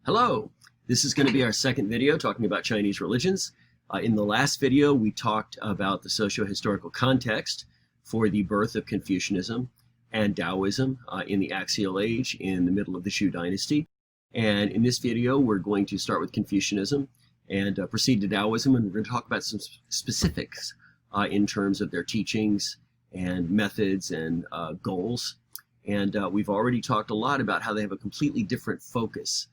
Hello, this is going to be our second video talking about Chinese religions. In the last video, we talked about the socio-historical context for the birth of Confucianism and Taoism in the Axial Age in the middle of the Shu dynasty. And in this video, we're going to start with Confucianism and proceed to Taoism, and we're going to talk about some specifics in terms of their teachings and methods and goals. And we've already talked a lot about how they have a completely different focus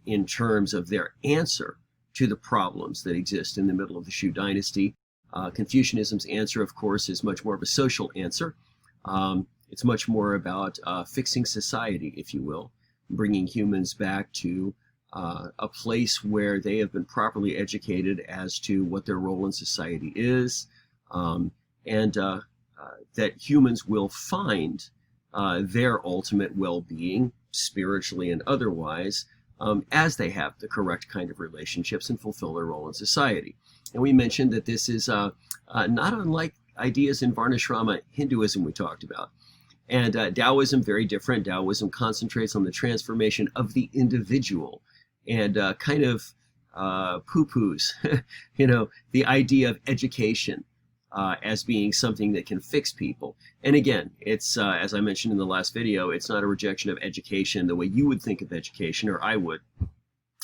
in terms of their answer to the problems that exist in the middle of the Shu dynasty. Confucianism's answer, of course, is much more of a social answer. It's much more about fixing society, if you will, bringing humans back to a place where they have been properly educated as to what their role in society is, and that humans will find their ultimate well-being, spiritually and otherwise, as they have the correct kind of relationships and fulfill their role in society. And we mentioned that this is not unlike ideas in Varnashrama Hinduism we talked about. And Taoism, very different. Taoism concentrates on the transformation of the individual and kind of poo-poos, the idea of education as being something that can fix people. And again, it's, as I mentioned in the last video, it's not a rejection of education the way you would think of education, or I would,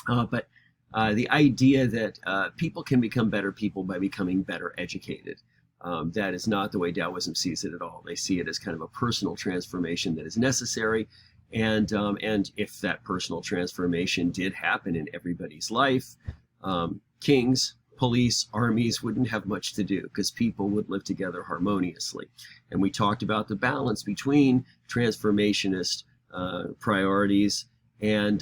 but the idea that people can become better people by becoming better educated. That is not the way Taoism sees it at all. They see it as kind of a personal transformation that is necessary, and if that personal transformation did happen in everybody's life, kings, police, armies wouldn't have much to do because people would live together harmoniously. And we talked about the balance between transformationist priorities and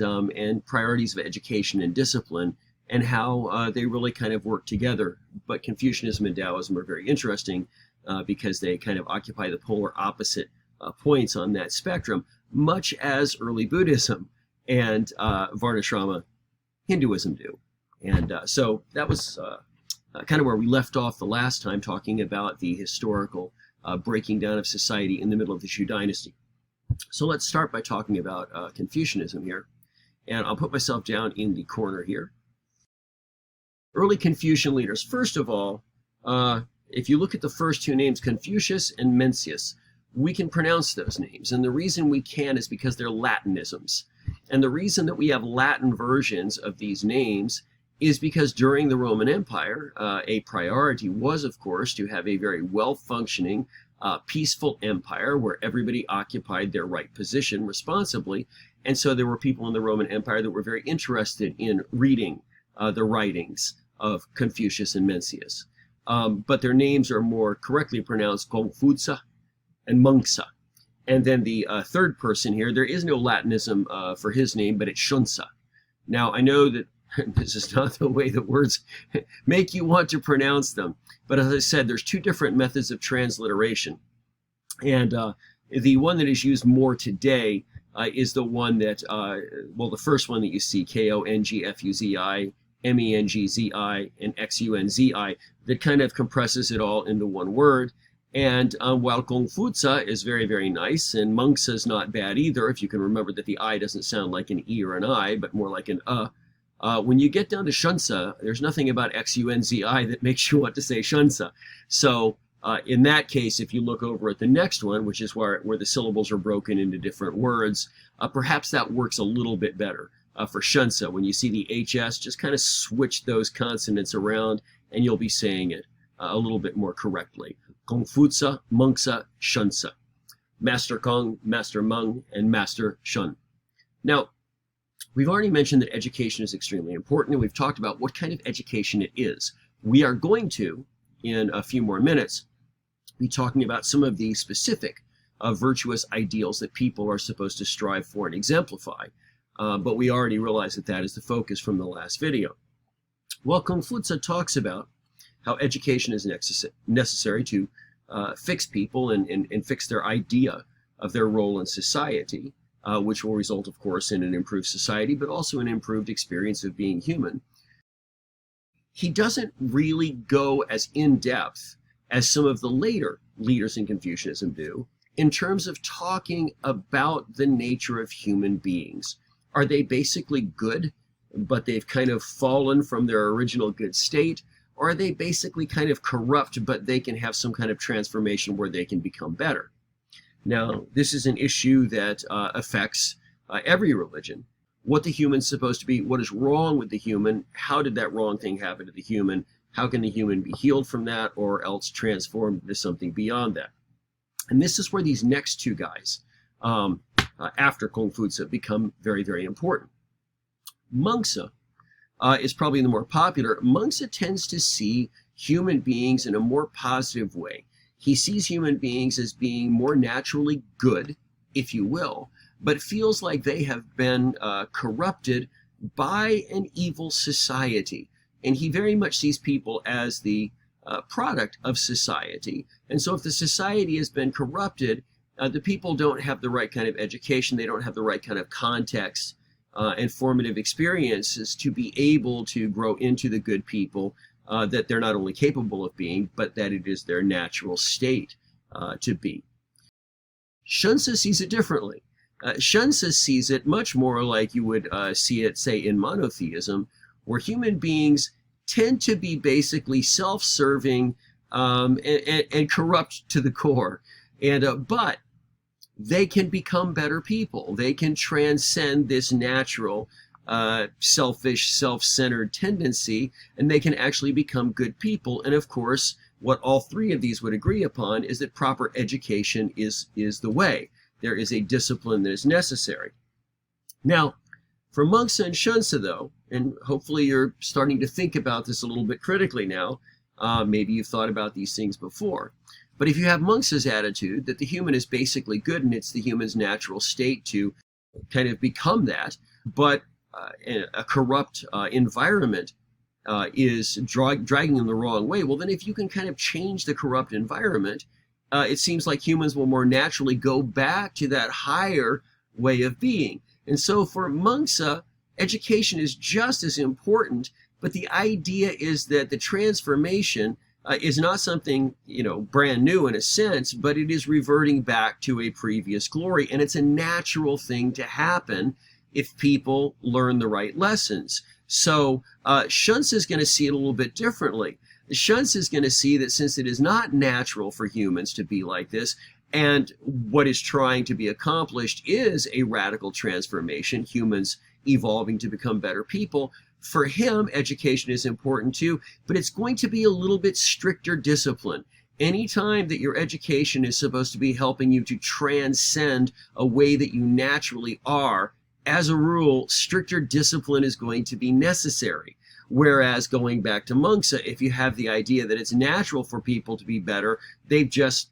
priorities of education and discipline, and how they really kind of work together. But Confucianism and Taoism are very interesting because they kind of occupy the polar opposite points on that spectrum, much as early Buddhism and Varnashrama Hinduism do. And so that was kind of where we left off the last time, talking about the historical breaking down of society in the middle of the Shu dynasty. So let's start by talking about Confucianism here. And I'll put myself down in the corner here. Early Confucian leaders. First of all, if you look at the first two names, Confucius and Mencius, we can pronounce those names. And the reason we can is because they're Latinisms. And the reason that we have Latin versions of these names is because during the Roman Empire, a priority was, of course, to have a very well-functioning, peaceful empire where everybody occupied their right position responsibly. And so there were people in the Roman Empire that were very interested in reading the writings of Confucius and Mencius. But their names are more correctly pronounced Confucia and Mengsa. And then the third person here, there is no Latinism for his name, but it's Shunsa. Now, I know that this is not the way that words make you want to pronounce them. But as I said, there's two different methods of transliteration. And the one that is used more today is the one that, well, the first one that you see, Konfuzi, Mengzi, and Xunzi, that kind of compresses it all into one word. And while Confucia is very, very nice, and Mengsa is not bad either, if you can remember that the I doesn't sound like an E or an I, but more like an when you get down to Shunsa, there's nothing about Xunzi that makes you want to say Shunsa. So in that case, if you look over at the next one, which is where the syllables are broken into different words, perhaps that works a little bit better for Shunsa. When you see the HS, just kind of switch those consonants around and you'll be saying it a little bit more correctly. Confucia, Mengsa, Shunsa. Master Kong, Master Meng, and Master Shun. Now, we've already mentioned that education is extremely important, and we've talked about what kind of education it is. We are going to, in a few more minutes, be talking about some of the specific virtuous ideals that people are supposed to strive for and exemplify. But we already realize that that is the focus from the last video. Well, Confucius talks about how education is necessary to fix people and fix their idea of their role in society. Which will result, of course, in an improved society, but also an improved experience of being human. He doesn't really go as in-depth as some of the later leaders in Confucianism do in terms of talking about the nature of human beings Are they basically good, but they've kind of fallen from their original good state? Or are they basically kind of corrupt, but they can have some kind of transformation where they can become better? Now, this is an issue that affects every religion. What the human's supposed to be, what is wrong with the human, how did that wrong thing happen to the human, how can the human be healed from that or else transformed into something beyond that? And this is where these next two guys, after Confucius, become very, very important. Mengzi is probably the more popular. Mengzi tends to see human beings in a more positive way. He sees human beings as being more naturally good, if you will, but feels like they have been corrupted by an evil society. And he very much sees people as the product of society. And so if the society has been corrupted, the people don't have the right kind of education, they don't have the right kind of context and formative experiences to be able to grow into the good people that they're not only capable of being, but that it is their natural state to be. Shunzi sees it differently. Shunzi sees it much more like you would see it, say, in monotheism, where human beings tend to be basically self-serving and corrupt to the core. But they can become better people. They can transcend this natural selfish, self-centered tendency, and they can actually become good people. And of course, what all three of these would agree upon is that proper education is the way. There is a discipline that is necessary. Now, for Mengzi and Shunzi, though, and hopefully you're starting to think about this a little bit critically now, maybe you've thought about these things before, but if you have Mengzi's attitude that the human is basically good and it's the human's natural state to kind of become that, but a corrupt environment is dragging them the wrong way, well, then if you can kind of change the corrupt environment, it seems like humans will more naturally go back to that higher way of being. And so for Mengzi, education is just as important, but the idea is that the transformation is not something, brand new in a sense, but it is reverting back to a previous glory. And it's a natural thing to happen if people learn the right lessons. So Shunzi is going to see it a little bit differently. Shunzi is going to see that since it is not natural for humans to be like this, and what is trying to be accomplished is a radical transformation, humans evolving to become better people, for him, education is important too, but it's going to be a little bit stricter discipline. Anytime that your education is supposed to be helping you to transcend a way that you naturally are, as a rule, stricter discipline is going to be necessary. Whereas going back to Mengzi, if you have the idea that it's natural for people to be better, they've just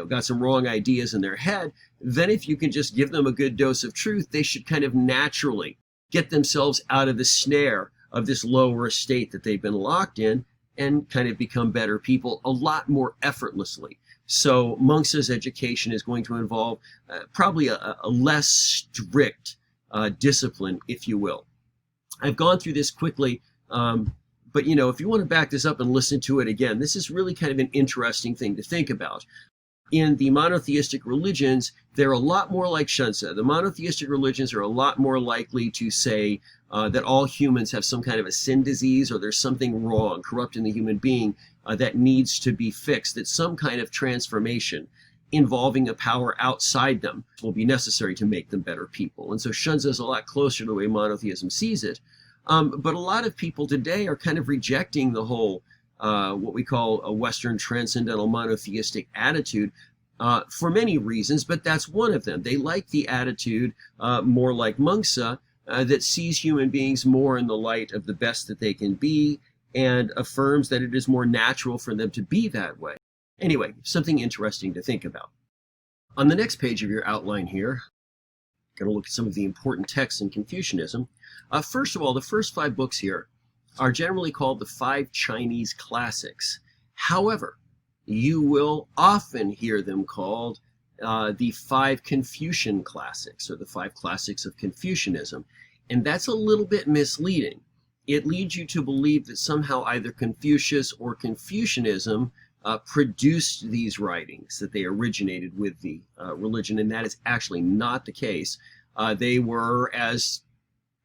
got some wrong ideas in their head, then if you can just give them a good dose of truth, they should kind of naturally get themselves out of the snare of this lower state that they've been locked in and kind of become better people a lot more effortlessly. So Mengzi's education is going to involve probably a less strict discipline, if you will. I've gone through this quickly, but if you want to back this up and listen to it again, this is really kind of an interesting thing to think about. In the monotheistic religions, they're a lot more like Shunzi. The monotheistic religions are a lot more likely to say that all humans have some kind of a sin disease, or there's something wrong, corrupt in the human being that needs to be fixed, that some kind of transformation involving a power outside them will be necessary to make them better people. And so Shunzi is a lot closer to the way monotheism sees it. But a lot of people today are kind of rejecting the whole what we call a Western transcendental monotheistic attitude for many reasons, but that's one of them. They like the attitude more like Mengzi that sees human beings more in the light of the best that they can be and affirms that it is more natural for them to be that way. Anyway, something interesting to think about. On the next page of your outline here, I'm going to look at some of the important texts in Confucianism. First of all, the first 5 books here are generally called the 5 Chinese classics. However, you will often hear them called the 5 Confucian classics, or the 5 classics of Confucianism. And that's a little bit misleading. It leads you to believe that somehow either Confucius or Confucianism produced these writings, that they originated with the religion, and that is actually not the case. They were, as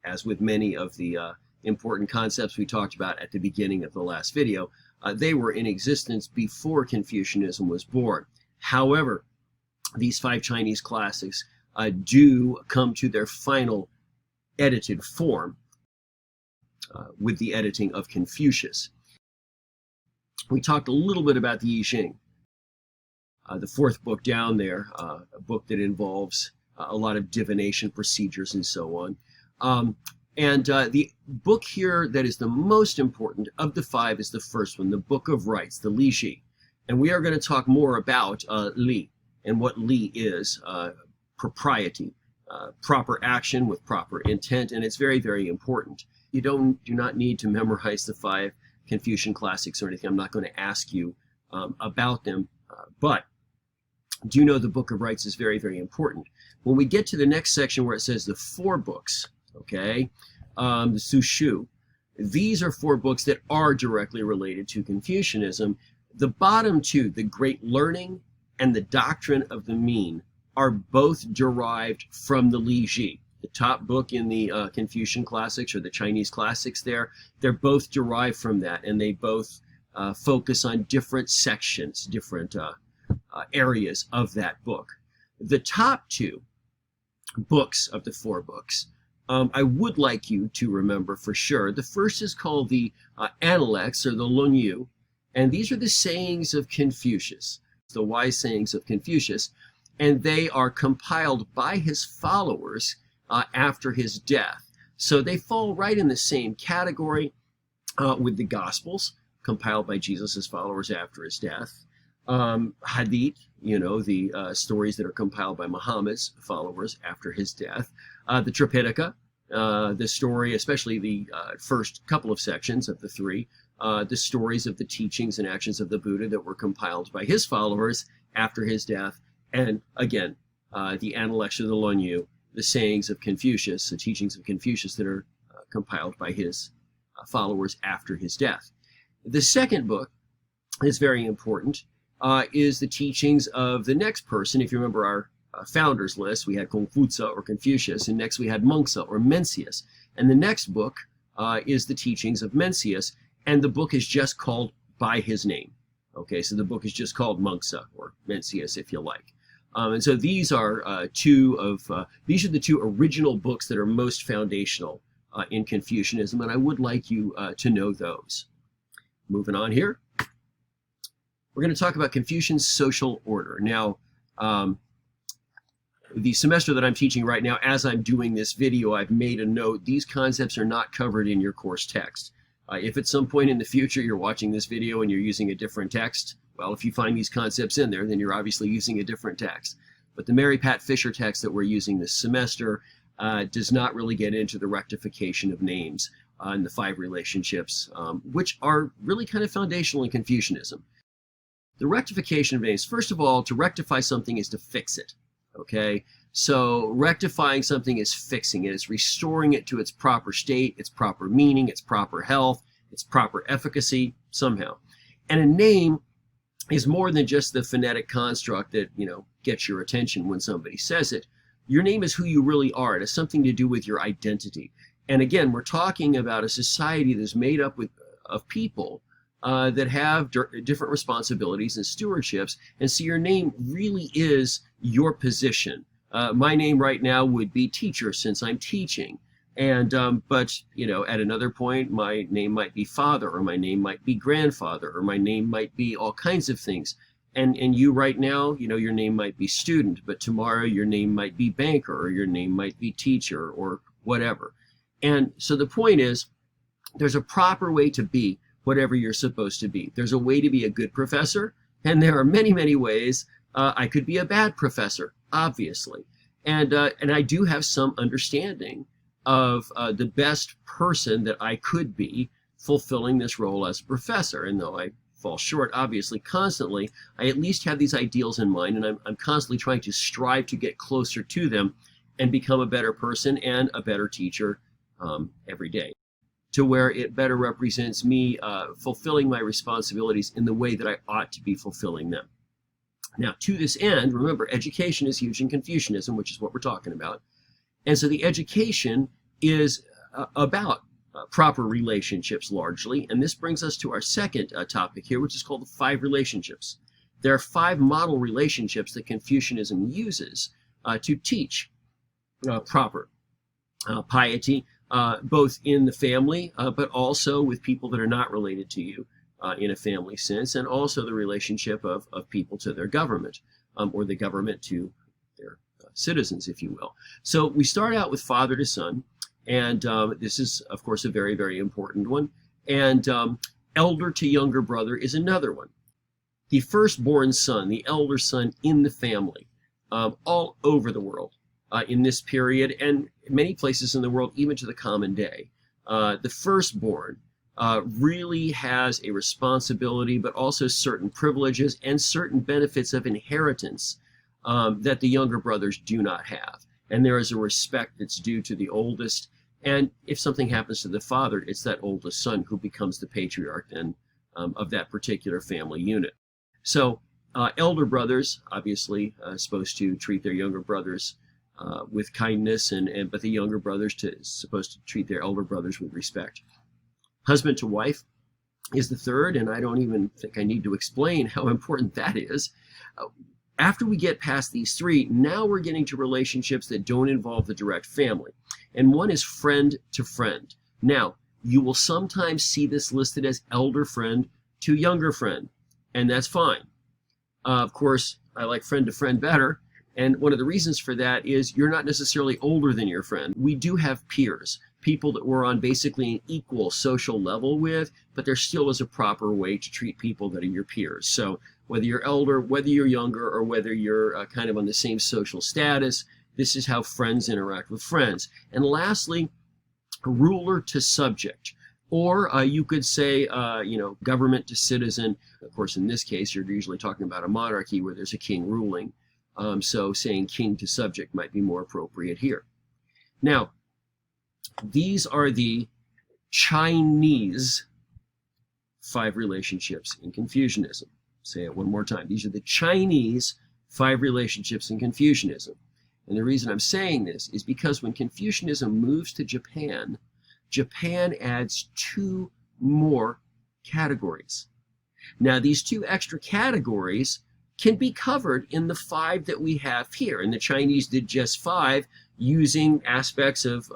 as with many of the important concepts we talked about at the beginning of the last video, they were in existence before Confucianism was born. However, these 5 Chinese classics do come to their final edited form with the editing of Confucius. We talked a little bit about the I Ching, the 4th book down there, a book that involves a lot of divination procedures and so on. The book here that is the most important of the 5 is the first one, the Book of Rights, the Li Ji. And we are going to talk more about Li and what Li is, propriety, proper action with proper intent, and it's very, very important. You do not need to memorize the 5 Confucian classics or anything. I'm not going to ask you about them, but do know the Book of Rights is very, very important. When we get to the next section where it says the 4 books, okay, the Su Shu, these are 4 books that are directly related to Confucianism. The bottom 2, the Great Learning and the Doctrine of the Mean, are both derived from the Li Ji. The top book in the Confucian classics or the Chinese classics they're both derived from that, and they both focus on different sections, different areas of that book. The top 2 books of the 4 books, I would like you to remember for sure. The first is called the Analects, or the Lun Yu, and these are the sayings of Confucius, the wise sayings of Confucius, and they are compiled by his followers after his death. So they fall right in the same category with the Gospels, compiled by Jesus' followers after his death. Hadith, the stories that are compiled by Muhammad's followers after his death. The Tripitaka, the story, especially the first couple of sections of the 3, the stories of the teachings and actions of the Buddha that were compiled by his followers after his death. And again, the Analects of the Lun Yu, the sayings of Confucius, the teachings of Confucius that are compiled by his followers after his death. The second book is very important, is the teachings of the next person. If you remember our founders list, we had Confucius or Confucius, and next we had Mengzi or Mencius. And the next book is the teachings of Mencius, and the book is just called by his name. Okay, so the book is just called Mengzi or Mencius, if you like. And so these are the 2 original books that are most foundational in Confucianism, and I would like you to know those. Moving on here, we're going to talk about Confucian social order. Now, the semester that I'm teaching right now, as I'm doing this video, I've made a note. These concepts are not covered in your course text. If at some point in the future you're watching this video and you're using a different text, well, if you find these concepts in there, then you're obviously using a different text. But the Mary Pat Fisher text that we're using this semester does not really get into the rectification of names and the 5 relationships, which are really kind of foundational in Confucianism. The rectification of names, first of all, to rectify something is to fix it, okay? So rectifying something is fixing it. It's restoring it to its proper state, its proper meaning, its proper health, its proper efficacy, somehow. And a name is more than just the phonetic construct that, gets your attention when somebody says it. Your name is who you really are. It has something to do with your identity. And again, we're talking about a society that's made up of people that have different responsibilities and stewardships. And so your name really is your position. My name right now would be teacher, since I'm teaching. And but at another point, my name might be father, or my name might be grandfather, or my name might be all kinds of things. And you right now, your name might be student, but tomorrow your name might be banker, or your name might be teacher, or whatever. And so the point is, there's a proper way to be whatever you're supposed to be. There's a way to be a good professor, and there are many, many ways I could be a bad professor, obviously. And I do have some understanding of the best person that I could be fulfilling this role as a professor. And though I fall short, obviously, constantly, I at least have these ideals in mind, and I'm constantly trying to strive to get closer to them and become a better person and a better teacher every day, to where it better represents me fulfilling my responsibilities in the way that I ought to be fulfilling them. Now, to this end, remember, education is huge in Confucianism, which is what we're talking about. And so the education is about proper relationships largely. And this brings us to our second topic here, which is called the 5 relationships. There are 5 model relationships that Confucianism uses to teach proper piety, both in the family, but also with people that are not related to you in a family sense, and also the relationship of people to their government, or the government to their citizens, if you will. So we start out with father to son, and this is, of course, a very, very important one. And elder to younger brother is another one. The firstborn son, the elder son in the family, all over the world in this period, and many places in the world, even to the common day. The firstborn really has a responsibility, but also certain privileges and certain benefits of inheritance that the younger brothers do not have. And there is a respect that's due to the oldest. And if something happens to the father, it's that oldest son who becomes the patriarch then of that particular family unit. So elder brothers, obviously, supposed to treat their younger brothers with kindness, but the younger brothers supposed to treat their elder brothers with respect. Husband to wife is the third, and I don't even think I need to explain how important that is. After we get past these 3, now we're getting to relationships that don't involve the direct family. And one is friend to friend. Now, you will sometimes see this listed as elder friend to younger friend, and that's fine. Of course, I like friend to friend better. And one of the reasons for that is you're not necessarily older than your friend. We do have peers, people that we're on basically an equal social level with, but there still is a proper way to treat people that are your peers. So whether you're elder, whether you're younger, or whether you're kind of on the same social status, this is how friends interact with friends. And lastly, ruler to subject. Or you could say, government to citizen. Of course, in this case, you're usually talking about a monarchy where there's a king ruling. So saying king to subject might be more appropriate here. Now, these are the Chinese 5 relationships in Confucianism. Say it one more time. These are the Chinese 5 relationships in Confucianism. And the reason I'm saying this is because when Confucianism moves to Japan, Japan adds 2 more categories. Now, these 2 extra categories can be covered in the 5 that we have here. And the Chinese did just 5, using aspects of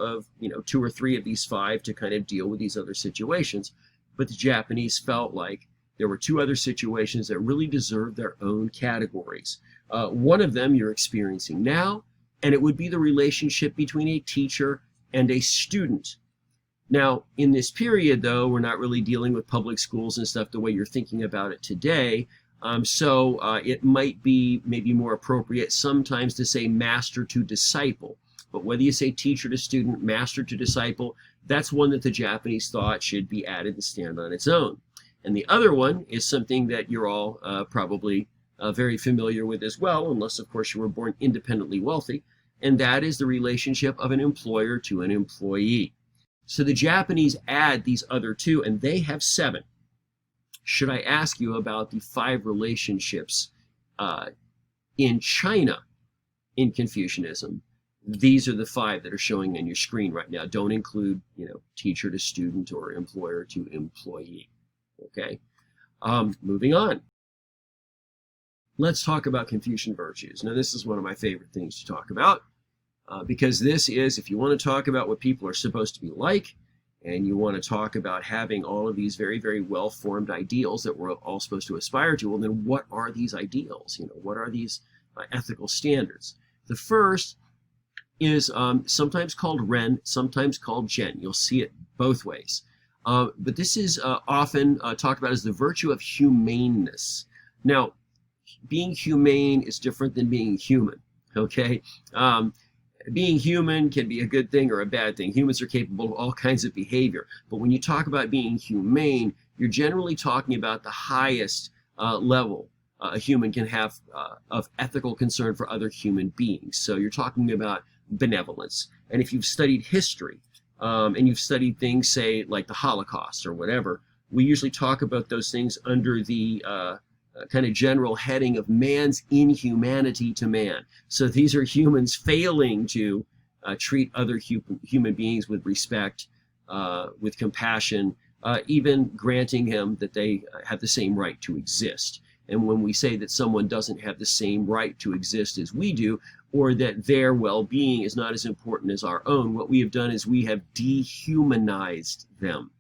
2 or 3 of these 5 to kind of deal with these other situations. But the Japanese felt like there were 2 other situations that really deserved their own categories. One of them you're experiencing now, and it would be the relationship between a teacher and a student. Now, in this period, though, we're not really dealing with public schools and stuff the way you're thinking about it today. So it might be maybe more appropriate sometimes to say master to disciple. But whether you say teacher to student, master to disciple, that's one that the Japanese thought should be added and stand on its own. And the other one is something that you're all probably very familiar with as well, unless, of course, you were born independently wealthy, and that is the relationship of an employer to an employee. So the Japanese add these other 2, and they have 7. Should I ask you about the 5 relationships in China in Confucianism? These are the 5 that are showing on your screen right now. Don't include, teacher to student or employer to employee. Okay, moving on. Let's talk about Confucian virtues. Now, this is one of my favorite things to talk about because this is, if you want to talk about what people are supposed to be like, and you want to talk about having all of these very, very well-formed ideals that we're all supposed to aspire to, well, then what are these ideals? What are these ethical standards? The first is sometimes called Ren, sometimes called Zhen. You'll see it both ways. But this is often talked about as the virtue of humaneness. Now, being humane is different than being human, okay? Being human can be a good thing or a bad thing. Humans are capable of all kinds of behavior. But when you talk about being humane, you're generally talking about the highest level a human can have of ethical concern for other human beings. So you're talking about benevolence. And if you've studied history and you've studied things, say, like the Holocaust or whatever, we usually talk about those things under the kind of general heading of man's inhumanity to man. So these are humans failing to treat other human beings with respect, with compassion, even granting him that they have the same right to exist. And when we say that someone doesn't have the same right to exist as we do, or that their well-being is not as important as our own, what we have done is we have dehumanized them.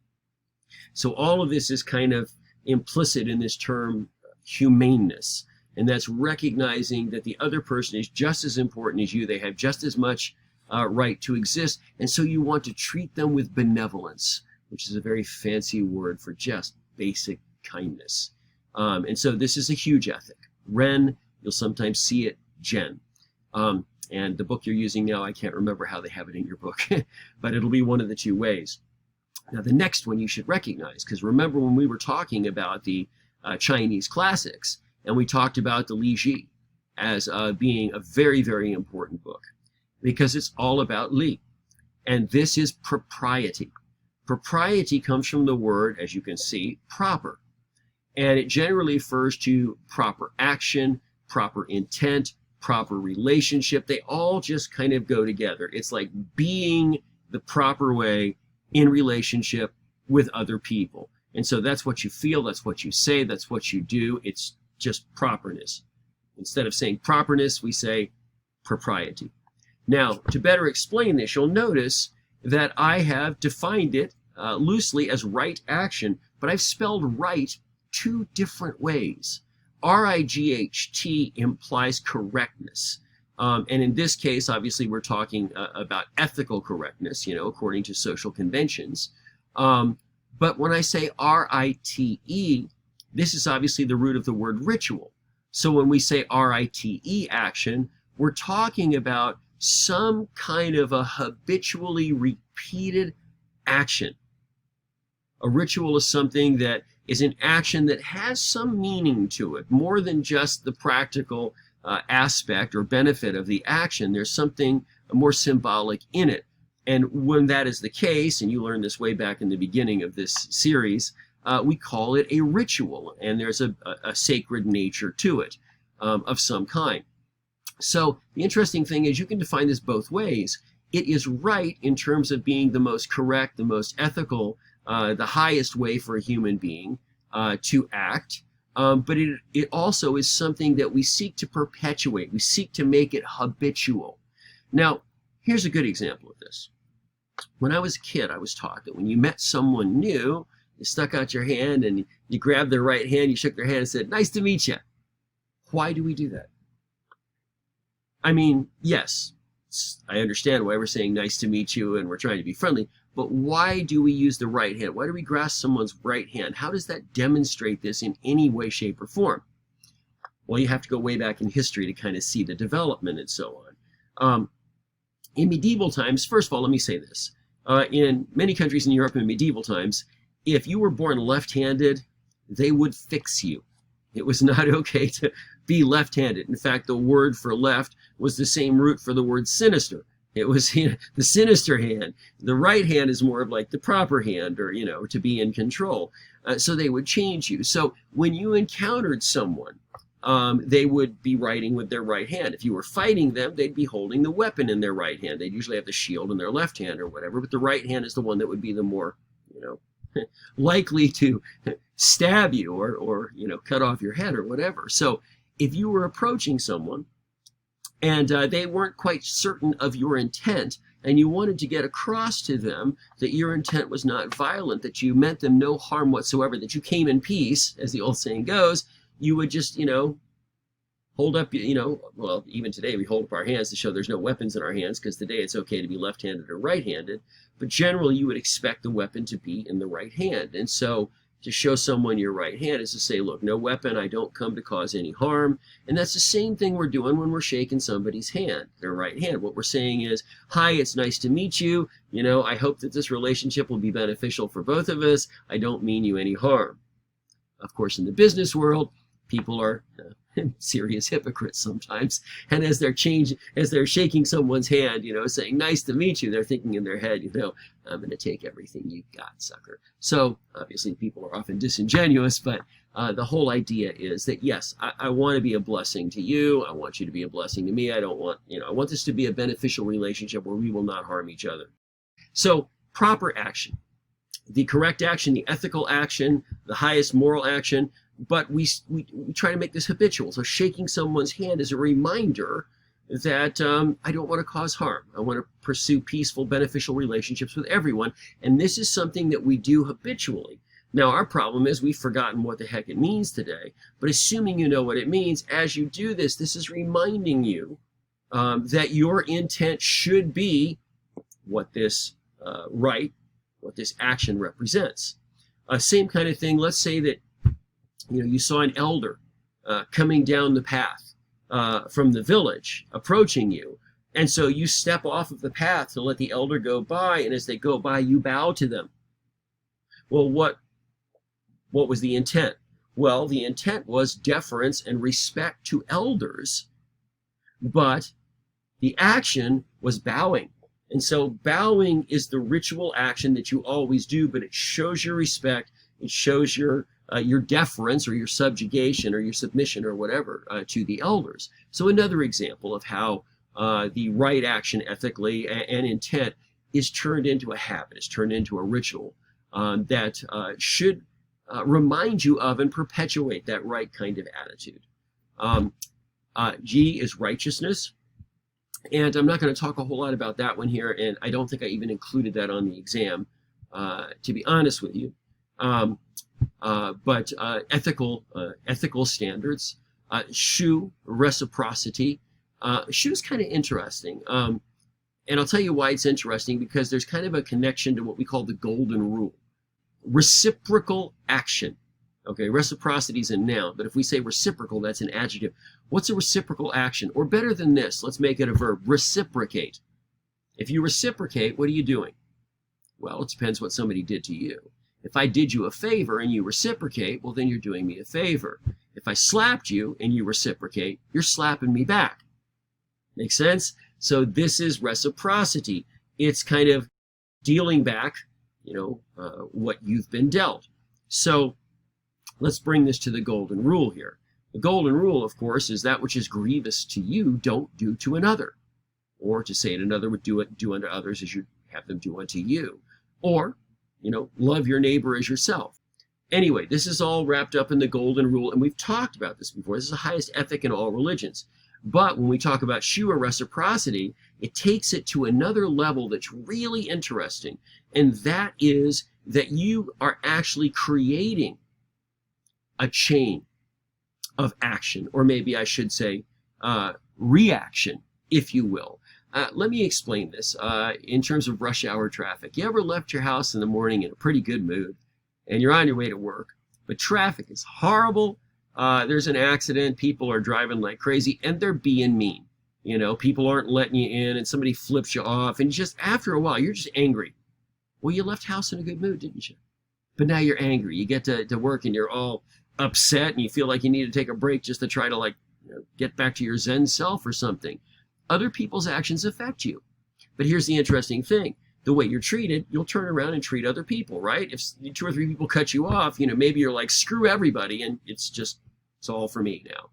So all of this is kind of implicit in this term humaneness, and that's recognizing that the other person is just as important as you. They have just as much right to exist, and so you want to treat them with benevolence, which is a very fancy word for just basic kindness. And so this is a huge ethic. Ren, you'll sometimes see it Gen. And the book you're using now, I can't remember how they have it in your book, but it'll be one of the two ways. Now, the next one you should recognize, because remember when we were talking about the Chinese classics, and we talked about the Li Ji as being a very, very important book, because it's all about Li. And this is propriety. Propriety comes from the word, as you can see, proper. And it generally refers to proper action, proper intent, proper relationship. They all just kind of go together. It's like being the proper way in relationship with other people. And so that's what you feel, that's what you say, that's what you do. It's just properness. Instead of saying properness, we say propriety. Now, to better explain this, you'll notice that I have defined it loosely as right action, but I've spelled right two different ways. R-I-G-H-T implies correctness. And in this case, obviously, we're talking about ethical correctness, according to social conventions. But when I say R-I-T-E, this is obviously the root of the word ritual. So when we say R-I-T-E action, we're talking about some kind of a habitually repeated action. A ritual is something that is an action that has some meaning to it, more than just the practical aspect or benefit of the action. There's something more symbolic in it. And when that is the case, and you learned this way back in the beginning of this series, we call it a ritual, and there's a sacred nature to it of some kind. So the interesting thing is you can define this both ways. It is right in terms of being the most correct, the most ethical, the highest way for a human being to act, but it also is something that we seek to perpetuate. We seek to make it habitual. Now, here's a good example of this. When I was a kid, I was taught that when you met someone new, you stuck out your hand and you grabbed their right hand, you shook their hand and said, "Nice to meet you." Why do we do that? I mean, yes, I understand why we're saying nice to meet you and we're trying to be friendly, but why do we use the right hand? Why do we grasp someone's right hand? How does that demonstrate this in any way, shape, or form? Well, you have to go way back in history to kind of see the development and so on. In medieval times, first of all, let me say this. In many countries in Europe in medieval times, if you were born left-handed, they would fix you. It was not okay to be left-handed. In fact, the word for left was the same root for the word sinister. It was the sinister hand. The right hand is more of like the proper hand, or, to be in control. So they would change you. So when you encountered someone, they would be writing with their right hand. If you were fighting them, they'd be holding the weapon in their right hand. They'd usually have the shield in their left hand or whatever, but the right hand is the one that would be the more, likely to stab you or cut off your head or whatever. So if you were approaching someone and they weren't quite certain of your intent, and you wanted to get across to them that your intent was not violent, that you meant them no harm whatsoever, that you came in peace, as the old saying goes, you would just, hold up, well, even today we hold up our hands to show there's no weapons in our hands, because today it's okay to be left-handed or right-handed, but generally you would expect the weapon to be in the right hand. And so to show someone your right hand is to say, look, no weapon, I don't come to cause any harm. And that's the same thing we're doing when we're shaking somebody's hand, their right hand. What we're saying is, hi, it's nice to meet you. I hope that this relationship will be beneficial for both of us. I don't mean you any harm. Of course, in the business world, people are serious hypocrites sometimes. And as they're shaking someone's hand, saying, nice to meet you, they're thinking in their head, I'm going to take everything you got, sucker. So obviously people are often disingenuous, but the whole idea is that, yes, I want to be a blessing to you. I want you to be a blessing to me. I don't want, I want this to be a beneficial relationship where we will not harm each other. So proper action, the correct action, the ethical action, the highest moral action, but we try to make this habitual. So shaking someone's hand is a reminder that I don't want to cause harm. I want to pursue peaceful, beneficial relationships with everyone. And this is something that we do habitually. Now, our problem is we've forgotten what the heck it means today. But assuming you know what it means, as you do this, this is reminding you that your intent should be what this what this action represents. Same kind of thing. Let's say that you saw an elder coming down the path from the village, approaching you. And so you step off of the path to let the elder go by, and as they go by, you bow to them. Well, what was the intent? Well, the intent was deference and respect to elders, but the action was bowing. And so bowing is the ritual action that you always do, but it shows your respect, it shows your deference or your subjugation or your submission or whatever to the elders. So another example of how the right action ethically and intent is turned into a habit, is turned into a ritual that should remind you of and perpetuate that right kind of attitude. G is righteousness. And I'm not going to talk a whole lot about that one here, and I don't think I even included that on the exam, to be honest with you. But ethical standards, shu, reciprocity. Shu is kind of interesting, and I'll tell you why it's interesting, because there's kind of a connection to what we call the golden rule. Reciprocal action. Okay, reciprocity is a noun, but if we say reciprocal, that's an adjective. What's a reciprocal action? Or better than this, let's make it a verb, reciprocate. If you reciprocate, what are you doing? Well, it depends what somebody did to you. If I did you a favor and you reciprocate, well, then you're doing me a favor. If I slapped you and you reciprocate, you're slapping me back. Make sense? So this is reciprocity. It's kind of dealing back, what you've been dealt. So let's bring this to the golden rule here. The golden rule, of course, is that which is grievous to you, don't do to another. Or to say it another would do unto others as you have them do unto you. Or, love your neighbor as yourself. Anyway, this is all wrapped up in the golden rule, and we've talked about this before. This is the highest ethic in all religions. But when we talk about shu or reciprocity, it takes it to another level that's really interesting. And that is that you are actually creating a chain of action, or maybe I should say reaction, if you will. Let me explain this in terms of rush hour traffic. You ever left your house in the morning in a pretty good mood, and you're on your way to work, but traffic is horrible, there's an accident, people are driving like crazy, and they're being mean. People aren't letting you in, and somebody flips you off, and just after a while, you're just angry. Well, you left house in a good mood, didn't you? But now you're angry. You get to work, and you're all upset, and you feel like you need to take a break just to try to get back to your Zen self or something. Other people's actions affect you. But here's the interesting thing. The way you're treated, you'll turn around and treat other people, right? If 2 or 3 people cut you off, maybe you're like, screw everybody, and it's all for me now.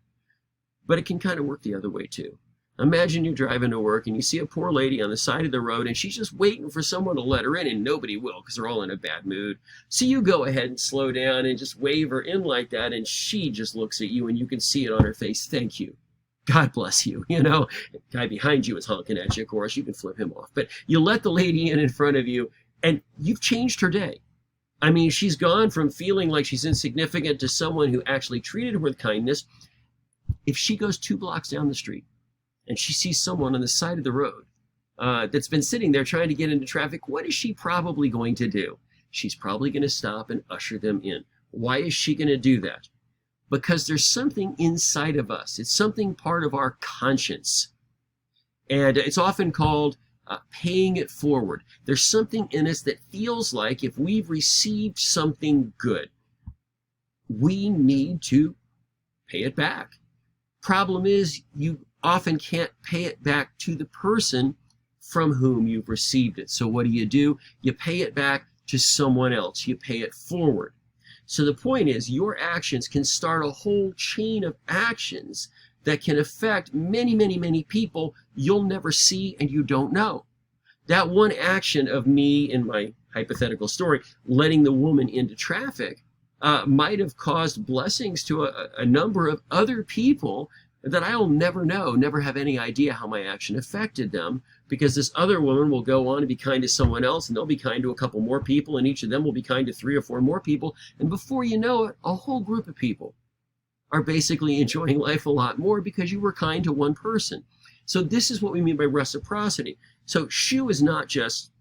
But it can kind of work the other way too. Imagine you're driving to work and you see a poor lady on the side of the road and she's just waiting for someone to let her in, and nobody will because they're all in a bad mood. So you go ahead and slow down and just wave her in like that, and she just looks at you and you can see it on her face. Thank you. God bless you. The guy behind you is honking at you, of course. You can flip him off. But you let the lady in front of you, and you've changed her day. I mean, she's gone from feeling like she's insignificant to someone who actually treated her with kindness. If she goes 2 blocks down the street and she sees someone on the side of the road that's been sitting there trying to get into traffic, what is she probably going to do? She's probably going to stop and usher them in. Why is she going to do that? Because there's something inside of us. It's something part of our conscience. And it's often called paying it forward. There's something in us that feels like if we've received something good, we need to pay it back. Problem is, you often can't pay it back to the person from whom you've received it. So what do? You pay it back to someone else. You pay it forward. So the point is, your actions can start a whole chain of actions that can affect many, many, many people you'll never see and you don't know. That one action of me, in my hypothetical story, letting the woman into traffic, might have caused blessings to a number of other people that I'll never know, never have any idea how my action affected them, because this other woman will go on to be kind to someone else, and they'll be kind to a couple more people, and each of them will be kind to 3 or 4 more people, and before you know it, a whole group of people are basically enjoying life a lot more because you were kind to one person. So this is what we mean by reciprocity. So shu is not just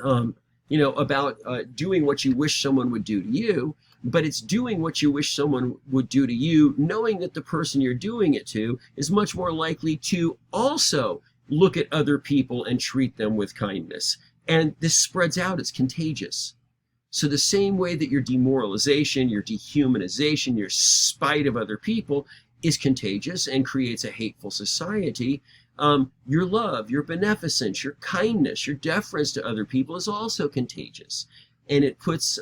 about doing what you wish someone would do to you, but it's doing what you wish someone would do to you, knowing that the person you're doing it to is much more likely to also look at other people and treat them with kindness. And this spreads out, it's contagious. So the same way that your demoralization, your dehumanization, your spite of other people is contagious and creates a hateful society, your love, your beneficence, your kindness, your deference to other people is also contagious. And it puts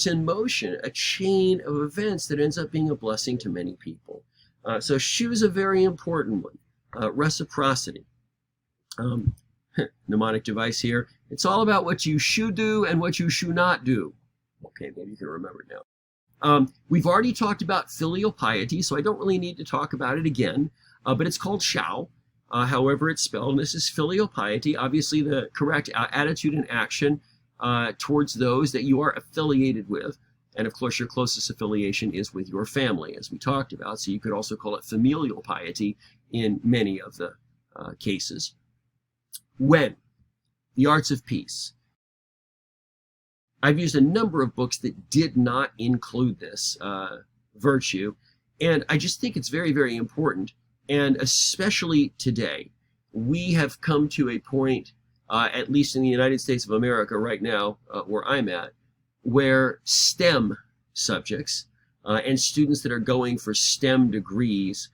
in motion a chain of events that ends up being a blessing to many people. So shu is a very important one. Reciprocity. Mnemonic device here. It's all about what you should do and what you should not do. Okay, maybe you can remember it now. We've already talked about filial piety, so I don't really need to talk about it again, but it's called shao, however it's spelled, and this is filial piety, obviously the correct attitude and action towards those that you are affiliated with. And of course, your closest affiliation is with your family, as we talked about. So you could also call it familial piety in many of the cases. When? The Arts of Peace. I've used a number of books that did not include this virtue, and I just think it's very, very important. And especially today, we have come to a point, at least in the United States of America right now, where I'm at, where STEM subjects and students that are going for STEM degrees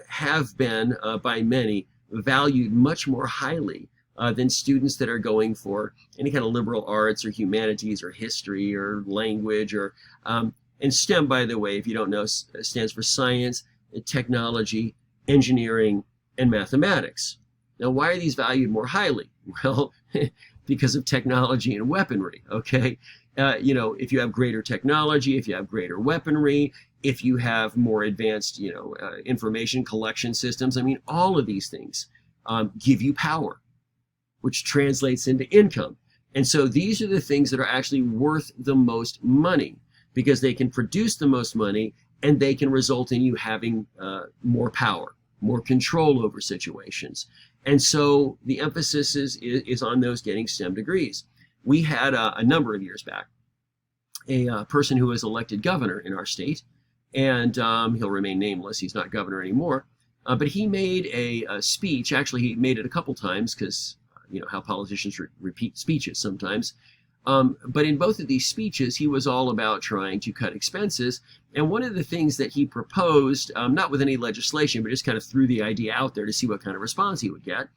have been, by many, valued much more highly than students that are going for any kind of liberal arts or humanities or history or language or and STEM, by the way, if you don't know, stands for science, technology, engineering, and mathematics. Now, why are these valued more highly? Well, because of technology and weaponry, okay? If you have greater technology, if you have greater weaponry, if you have more advanced, information collection systems, I mean, all of these things give you power, which translates into income. And so these are the things that are actually worth the most money because they can produce the most money and they can result in you having more power, more control over situations. And so the emphasis is on those getting STEM degrees. We had a number of years back a person who was elected governor in our state, and he'll remain nameless. He's not governor anymore. But he made a speech. Actually, he made it a couple times because how politicians repeat speeches sometimes. But in both of these speeches, he was all about trying to cut expenses. And one of the things that he proposed, not with any legislation, but just kind of threw the idea out there to see what kind of response he would get,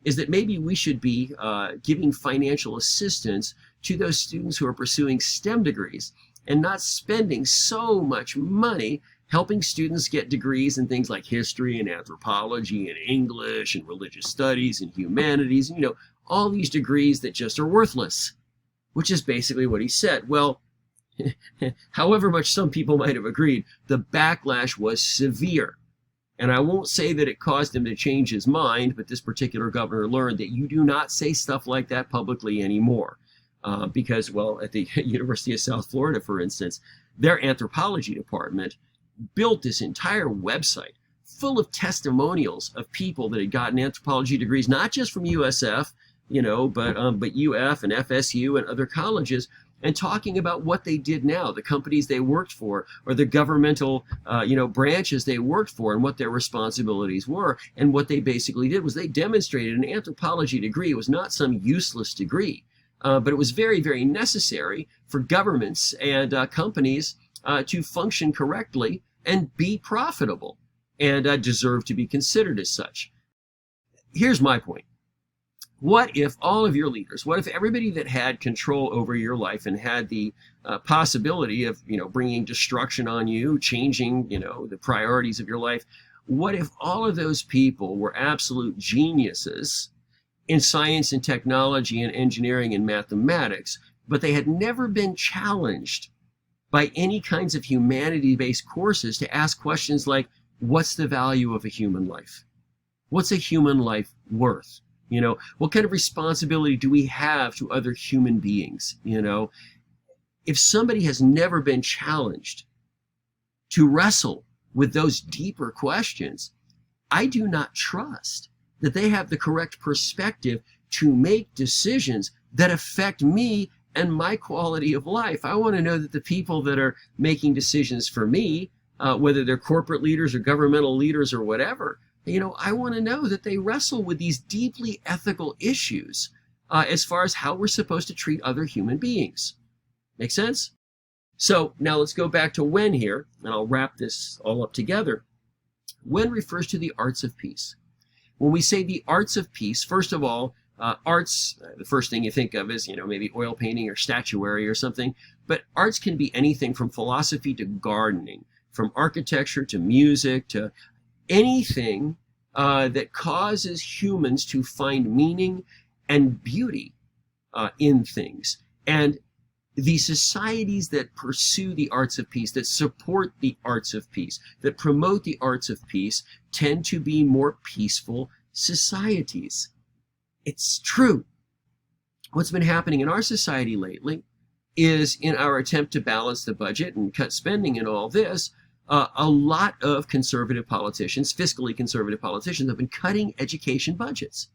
is that maybe we should be giving financial assistance to those students who are pursuing STEM degrees and not spending so much money helping students get degrees in things like history and anthropology and English and religious studies and humanities, all these degrees that just are worthless, which is basically what he said. Well, however much some people might have agreed, the backlash was severe. And I won't say that it caused him to change his mind, but this particular governor learned that you do not say stuff like that publicly anymore. Because, well, at the University of South Florida, for instance, their anthropology department built this entire website full of testimonials of people that had gotten anthropology degrees, not just from USF, but UF and FSU and other colleges, and talking about what they did now, the companies they worked for, or the governmental, branches they worked for, and what their responsibilities were. And what they basically did was they demonstrated an anthropology degree was not some useless degree, but it was very, very necessary for governments and companies to function correctly and be profitable and deserve to be considered as such. Here's my point. What if all of your leaders, what if everybody that had control over your life and had the possibility of, bringing destruction on you, changing, the priorities of your life, what if all of those people were absolute geniuses in science and technology and engineering and mathematics, but they had never been challenged by any kinds of humanity-based courses to ask questions like, what's the value of a human life? What's a human life worth? What kind of responsibility do we have to other human beings? If somebody has never been challenged to wrestle with those deeper questions, I do not trust that they have the correct perspective to make decisions that affect me and my quality of life. I want to know that the people that are making decisions for me, whether they're corporate leaders or governmental leaders or whatever, I want to know that they wrestle with these deeply ethical issues as far as how we're supposed to treat other human beings. Make sense? So now let's go back to Wen here, and I'll wrap this all up together. Wen refers to the arts of peace. When we say the arts of peace, first of all, arts, the first thing you think of is, maybe oil painting or statuary or something, but arts can be anything from philosophy to gardening, from architecture to music to anything that causes humans to find meaning and beauty in things. And the societies that pursue the arts of peace, that support the arts of peace, that promote the arts of peace, tend to be more peaceful societies. It's true. What's been happening in our society lately is, in our attempt to balance the budget and cut spending and all this, a lot of conservative politicians, fiscally conservative politicians, have been cutting education budgets.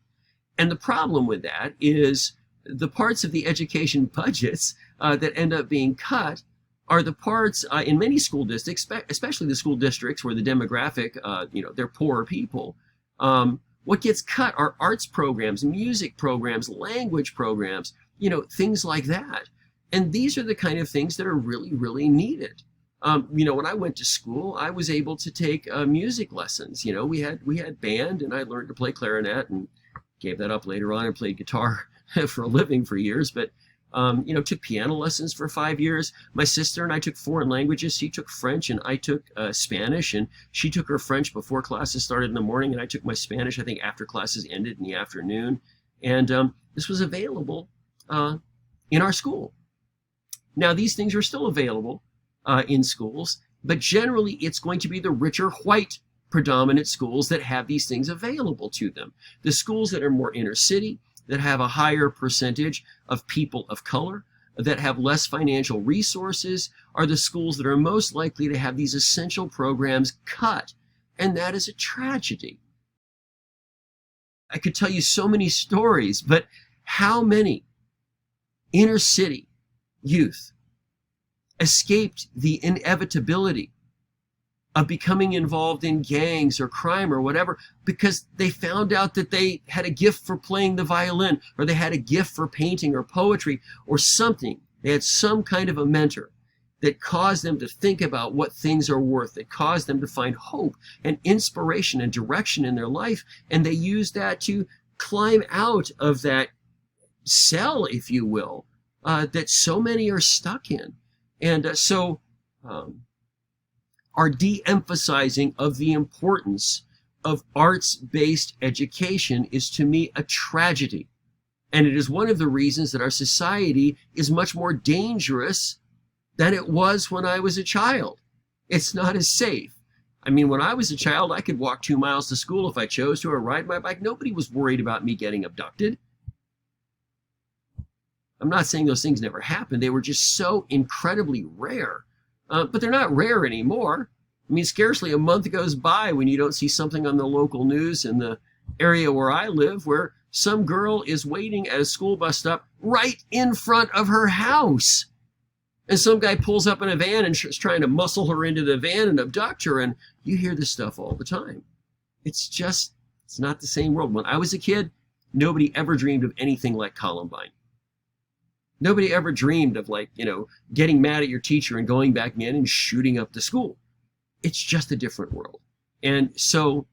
And the problem with that is the parts of the education budgets that end up being cut are the parts in many school districts, especially the school districts where the demographic, they're poor people. What gets cut are arts programs, music programs, language programs, things like that. And these are the kind of things that are really, really needed. When I went to school, I was able to take music lessons. We had band, and I learned to play clarinet and gave that up later on and played guitar for a living for years. But, took piano lessons for 5 years. My sister and I took foreign languages. She took French and I took Spanish, and she took her French before classes started in the morning, and I took my Spanish, I think, after classes ended in the afternoon. And this was available in our school. Now, these things are still available in schools, but generally it's going to be the richer white predominant schools that have these things available to them. The schools that are more inner city, that have a higher percentage of people of color, that have less financial resources, are the schools that are most likely to have these essential programs cut. And that is a tragedy. I could tell you so many stories, but how many inner city youth escaped the inevitability of becoming involved in gangs or crime or whatever because they found out that they had a gift for playing the violin, or they had a gift for painting or poetry or something. They had some kind of a mentor that caused them to think about what things are worth, that caused them to find hope and inspiration and direction in their life, and they used that to climb out of that cell, if you will, that so many are stuck in. And so our de-emphasizing of the importance of arts-based education is, to me, a tragedy. And it is one of the reasons that our society is much more dangerous than it was when I was a child. It's not as safe. I mean, when I was a child, I could walk 2 miles to school if I chose to, or ride my bike. Nobody was worried about me getting abducted. I'm not saying those things never happened. They were just so incredibly rare. But they're not rare anymore. I mean, scarcely a month goes by when you don't see something on the local news in the area where I live where some girl is waiting at a school bus stop right in front of her house. And some guy pulls up in a van and is trying to muscle her into the van and abduct her. And you hear this stuff all the time. It's not the same world. When I was a kid, nobody ever dreamed of anything like Columbine. Nobody ever dreamed of, getting mad at your teacher and going back in and shooting up the school. It's just a different world. And so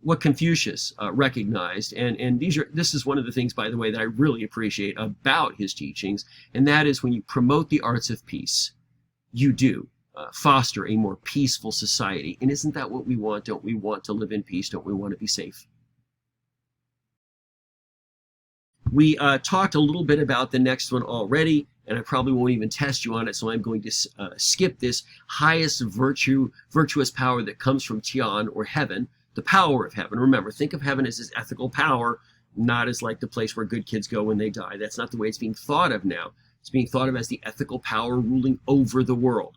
what Confucius recognized, and this is one of the things, by the way, that I really appreciate about his teachings, and that is when you promote the arts of peace, you do foster a more peaceful society. And isn't that what we want? Don't we want to live in peace? Don't we want to be safe? We talked a little bit about the next one already, and I probably won't even test you on it, so I'm going to skip this highest virtuous power that comes from Tian, or heaven, the power of heaven. Remember, think of heaven as this ethical power, not as like the place where good kids go when they die. That's not the way it's being thought of now. It's being thought of as the ethical power ruling over the world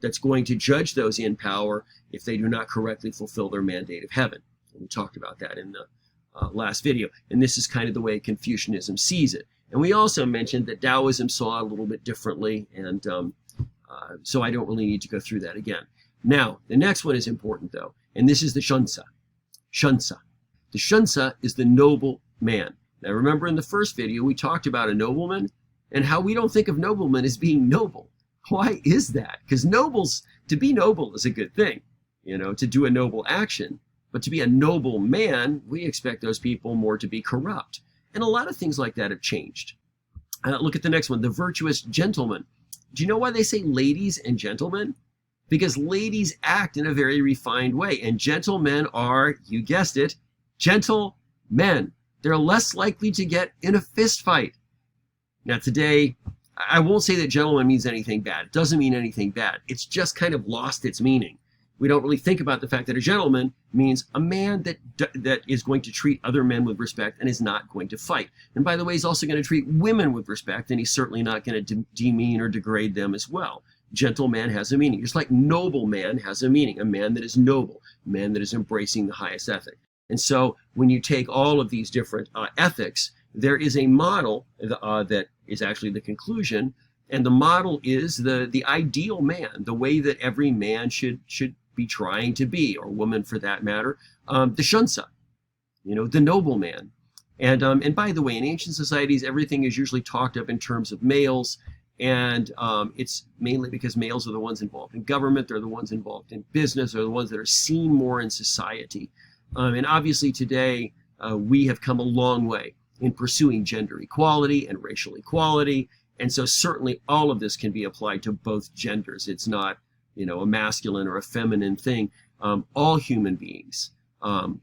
that's going to judge those in power if they do not correctly fulfill their mandate of heaven. And we talked about that in the last video. And this is kind of the way Confucianism sees it. And we also mentioned that Taoism saw it a little bit differently, and so I don't really need to go through that again. Now, the next one is important, though, and this is the Shunsa. Shunsa. The Shunsa is the noble man. Now, remember in the first video, we talked about a nobleman and how we don't think of noblemen as being noble. Why is that? Because to be noble is a good thing, to do a noble action. But to be a noble man, we expect those people more to be corrupt. And a lot of things like that have changed. Look at the next one, the virtuous gentleman. Do you know why they say ladies and gentlemen? Because ladies act in a very refined way, and gentlemen are, you guessed it, gentle men. They're less likely to get in a fist fight. Now today, I won't say that gentleman means anything bad. It doesn't mean anything bad. It's just kind of lost its meaning. We don't really think about the fact that a gentleman means a man that is going to treat other men with respect and is not going to fight. And by the way, he's also going to treat women with respect, and he's certainly not going to demean or degrade them as well. Gentleman has a meaning, just like noble man has a meaning, a man that is noble, a man that is embracing the highest ethic. And so when you take all of these different ethics, there is a model that is actually the conclusion, and the model is the ideal man, the way that every man should be trying to be, or woman for that matter, the Shunsa, the noble man. And by the way, in ancient societies, everything is usually talked of in terms of males, and it's mainly because males are the ones involved in government, they're the ones involved in business, they're the ones that are seen more in society. And obviously today, we have come a long way in pursuing gender equality and racial equality, and so certainly all of this can be applied to both genders. It's not a masculine or a feminine thing. All human beings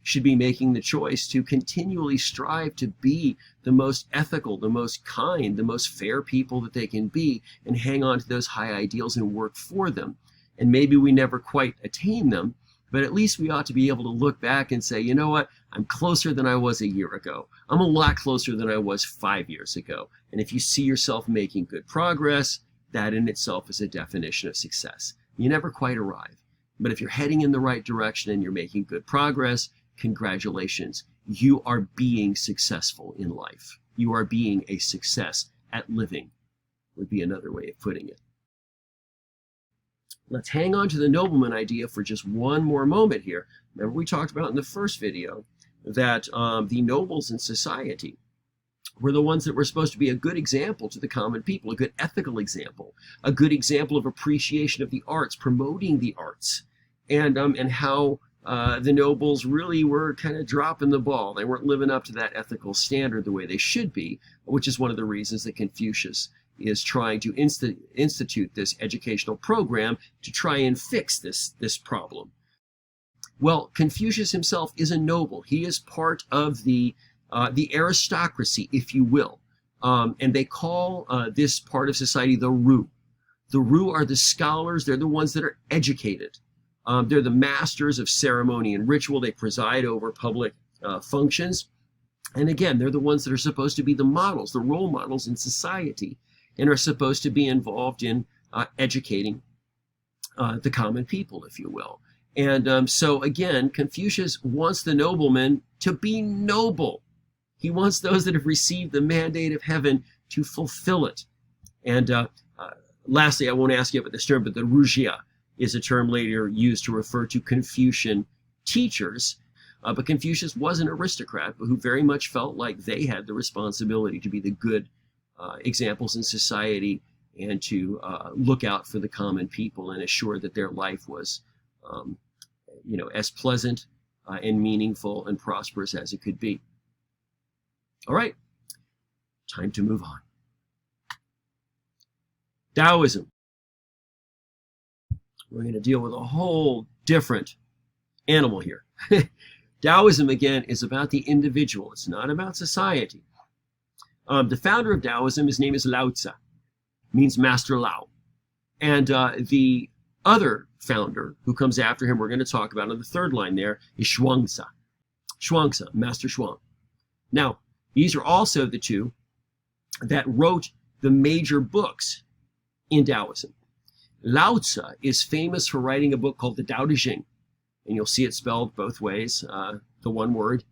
should be making the choice to continually strive to be the most ethical, the most kind, the most fair people that they can be, and hang on to those high ideals and work for them. And maybe we never quite attain them, but at least we ought to be able to look back and say, you know what, I'm closer than I was a year ago. I'm a lot closer than I was 5 years ago. And if you see yourself making good progress, that in itself is a definition of success. You never quite arrive. But if you're heading in the right direction and you're making good progress, congratulations. You are being successful in life. You are being a success at living, would be another way of putting it. Let's hang on to the nobleman idea for just one more moment here. Remember, we talked about in the first video that the nobles in society were the ones that were supposed to be a good example to the common people, a good ethical example, a good example of appreciation of the arts, promoting the arts, and how the nobles really were kind of dropping the ball. They weren't living up to that ethical standard the way they should be, which is one of the reasons that Confucius is trying to institute this educational program to try and fix this problem. Well, Confucius himself is a noble. He is part of the aristocracy, if you will. And they call this part of society the Ru. The Ru are the scholars. They're the ones that are educated. They're the masters of ceremony and ritual. They preside over public functions. And again, they're the ones that are supposed to be the models, the role models in society, and are supposed to be involved in educating the common people, if you will. And so again, Confucius wants the nobleman to be noble. He wants those that have received the mandate of heaven to fulfill it. And lastly, I won't ask you about this term, but the rujia is a term later used to refer to Confucian teachers. But Confucius was an aristocrat, but who very much felt like they had the responsibility to be the good examples in society and to look out for the common people and assure that their life was, as pleasant and meaningful and prosperous as it could be. All right, time to move on. Taoism. We're going to deal with a whole different animal here. Taoism, again, is about the individual. It's not about society. The founder of Taoism, his name is Lao Tzu, means Master Lao. And the other founder who comes after him, we're going to talk about on the third line there, is Zhuangzi. Zhuangzi, Master Zhuang. Now, these are also the two that wrote the major books in Taoism. Lao Tzu is famous for writing a book called the Tao Te Ching, and you'll see it spelled both ways, the one word,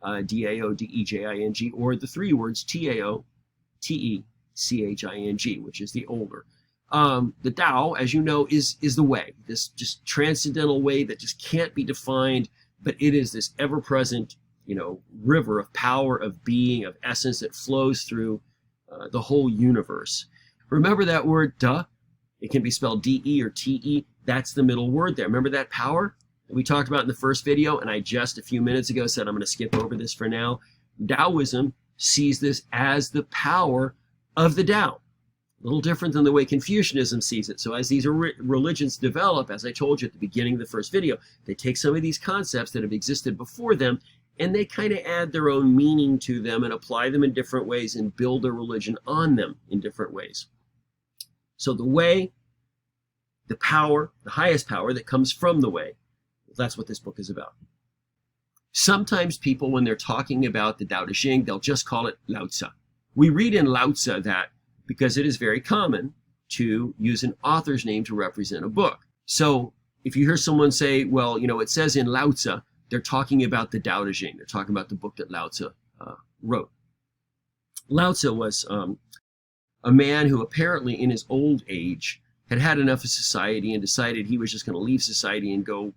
D-A-O-D-E-J-I-N-G, or the three words, T-A-O-T-E-C-H-I-N-G, which is the older. The Tao, as you know, is the way, this just transcendental way that just can't be defined, but it is this ever-present, river of power, of being, of essence that flows through the whole universe. Remember that word, duh? It can be spelled D-E or T-E. That's the middle word there. Remember that power that we talked about in the first video? And I just a few minutes ago said I'm going to skip over this for now. Taoism sees this as the power of the Tao. A little different than the way Confucianism sees it. So as these religions develop, as I told you at the beginning of the first video, they take some of these concepts that have existed before them and they kind of add their own meaning to them and apply them in different ways and build a religion on them in different ways. So the way, the power, the highest power that comes from the way, that's what this book is about. Sometimes people, when they're talking about the Tao Te Ching, they'll just call it Lao Tzu. We read in Lao Tzu that because it is very common to use an author's name to represent a book. So if you hear someone say, well, it says in Lao Tzu, they're talking about the Tao Te Ching. They're talking about the book that Lao Tzu wrote. Lao Tzu was a man who apparently in his old age had had enough of society and decided he was just going to leave society and go,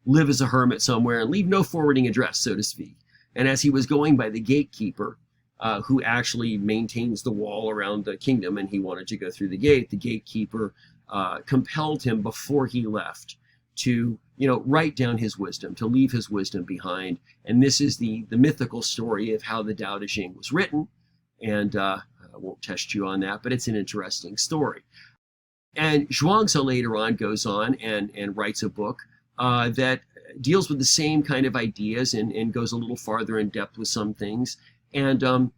live as a hermit somewhere and leave no forwarding address, so to speak. And as he was going by the gatekeeper, who actually maintains the wall around the kingdom, and he wanted to go through the gate, the gatekeeper compelled him before he left to, write down his wisdom, to leave his wisdom behind. And this is the mythical story of how the Tao Te Ching was written. And I won't test you on that, but it's an interesting story. And Zhuangzi later on goes on and writes a book that deals with the same kind of ideas and goes a little farther in depth with some things. And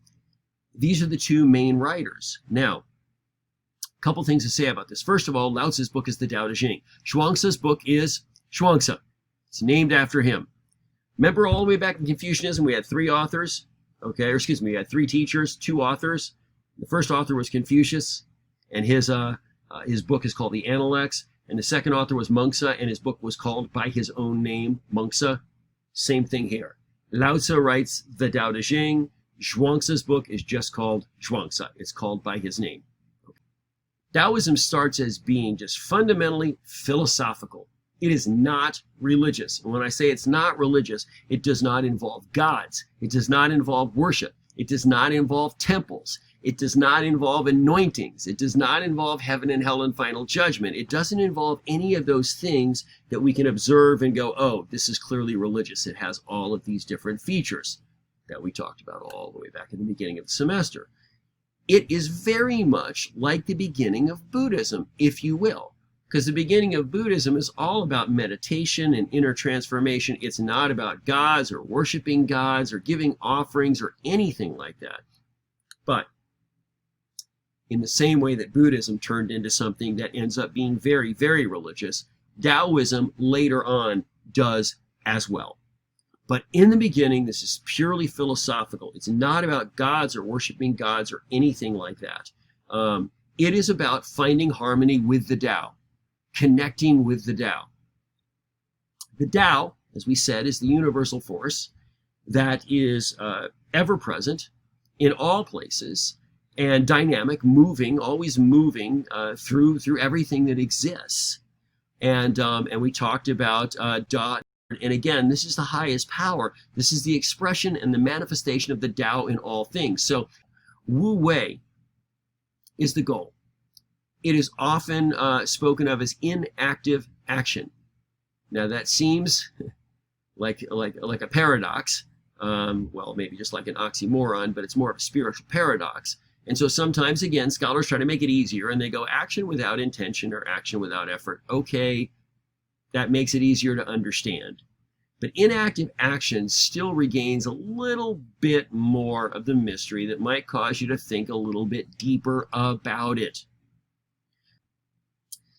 these are the two main writers. Now, a couple things to say about this. First of all, Lao Tzu's book is the Tao Te Ching. Zhuangzi's book is Zhuangzi. It's named after him. Remember all the way back in Confucianism, we had three authors, okay, or excuse me, we had three teachers, two authors. The first author was Confucius, and his book is called the Analects. And the second author was Mengzi, and his book was called by his own name, Mengzi. Same thing here. Lao Tzu writes the Tao Te Ching. Zhuangzi's book is just called Zhuangzi. It's called by his name. Okay. Taoism starts as being just fundamentally philosophical. It is not religious. And when I say it's not religious, it does not involve gods. It does not involve worship. It does not involve temples. It does not involve anointings. It does not involve heaven and hell and final judgment. It doesn't involve any of those things that we can observe and go, oh, this is clearly religious. It has all of these different features that we talked about all the way back in the beginning of the semester. It is very much like the beginning of Buddhism, if you will, because the beginning of Buddhism is all about meditation and inner transformation. It's not about gods or worshiping gods or giving offerings or anything like that. But in the same way that Buddhism turned into something that ends up being very, very religious, Taoism later on does as well. But in the beginning, this is purely philosophical. It's not about gods or worshiping gods or anything like that. It is about finding harmony with the Tao, connecting with the Tao. The Tao, as we said, is the universal force that is ever present in all places and dynamic, moving, always moving through everything that exists. And we talked about Da. And again, this is the highest power. This is the expression and the manifestation of the Tao in all things. So Wu Wei is the goal. It is often spoken of as inactive action. Now that seems like a paradox. Well, maybe just like an oxymoron, but it's more of a spiritual paradox. And so sometimes, again, scholars try to make it easier, and they go action without intention or action without effort. Okay, that makes it easier to understand. But inactive action still regains a little bit more of the mystery that might cause you to think a little bit deeper about it.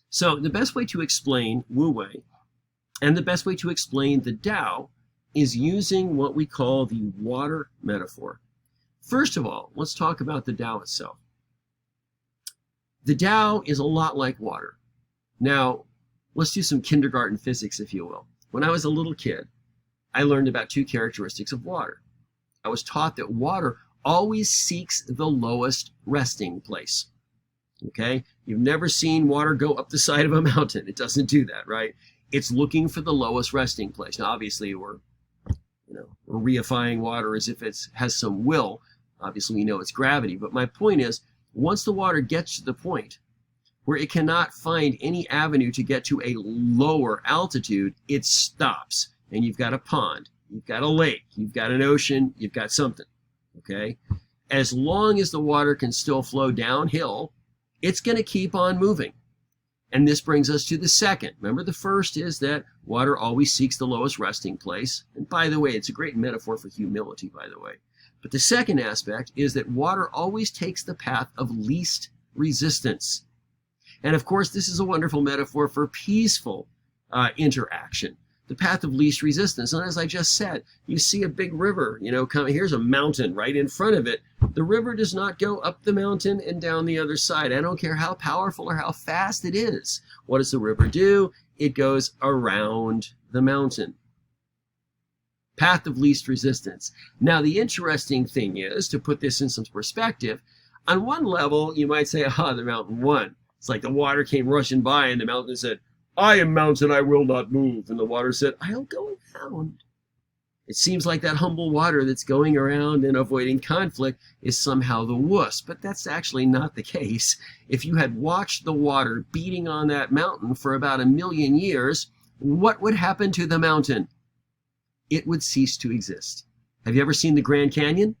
So the best way to explain Wu Wei and the best way to explain the Tao is using what we call the water metaphor. First of all, let's talk about the Tao itself. The Tao is a lot like water. Now, let's do some kindergarten physics, if you will. When I was a little kid, I learned about two characteristics of water. I was taught that water always seeks the lowest resting place. Okay? You've never seen water go up the side of a mountain. It doesn't do that, right? It's looking for the lowest resting place. Now, obviously, we're reifying water as if it has some will. Obviously, we know it's gravity. But my point is, once the water gets to the point where it cannot find any avenue to get to a lower altitude, it stops. And you've got a pond, you've got a lake, you've got an ocean, you've got something, okay? As long as the water can still flow downhill, it's going to keep on moving. And this brings us to the second. Remember, the first is that water always seeks the lowest resting place. And by the way, it's a great metaphor for humility, by the way. But the second aspect is that water always takes the path of least resistance. And of course, this is a wonderful metaphor for peaceful interaction. The path of least resistance. And as I just said, you see a big river, here's a mountain right in front of it. The river does not go up the mountain and down the other side. I don't care how powerful or how fast it is. What does the river do? It goes around the mountain. Path of least resistance. Now, the interesting thing is, to put this in some perspective, on one level, you might say, the mountain won. It's like the water came rushing by and the mountain said, I am mountain, I will not move. And the water said, I'll go around. It seems like that humble water that's going around and avoiding conflict is somehow the wuss, but that's actually not the case. If you had watched the water beating on that mountain for about 1,000,000 years, what would happen to the mountain? It would cease to exist. Have you ever seen the Grand Canyon?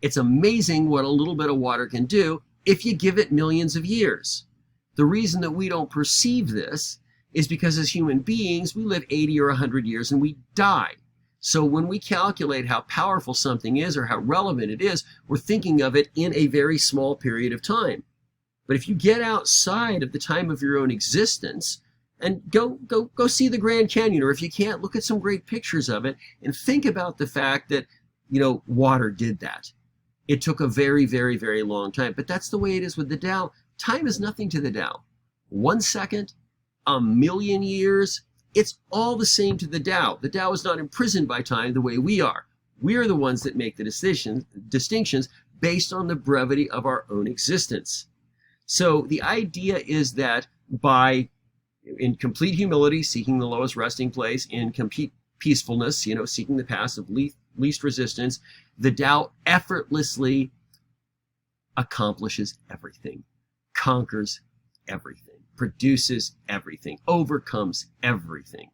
It's amazing what a little bit of water can do if you give it millions of years. The reason that we don't perceive this is because as human beings, we live 80 or 100 years and we die. So when we calculate how powerful something is or how relevant it is, we're thinking of it in a very small period of time. But if you get outside of the time of your own existence and go see the Grand Canyon, or if you can't, look at some great pictures of it and think about the fact that, water did that. It took a very, very, very long time. But that's the way it is with the Tao. Time is nothing to the Tao. 1 second, 1,000,000 years, it's all the same to the Tao. The Tao is not imprisoned by time the way we are. We are the ones that make the distinctions based on the brevity of our own existence. So the idea is that by, in complete humility, seeking the lowest resting place, in complete peacefulness, seeking the path of least resistance, the Tao effortlessly accomplishes everything, conquers everything, produces everything, overcomes everything,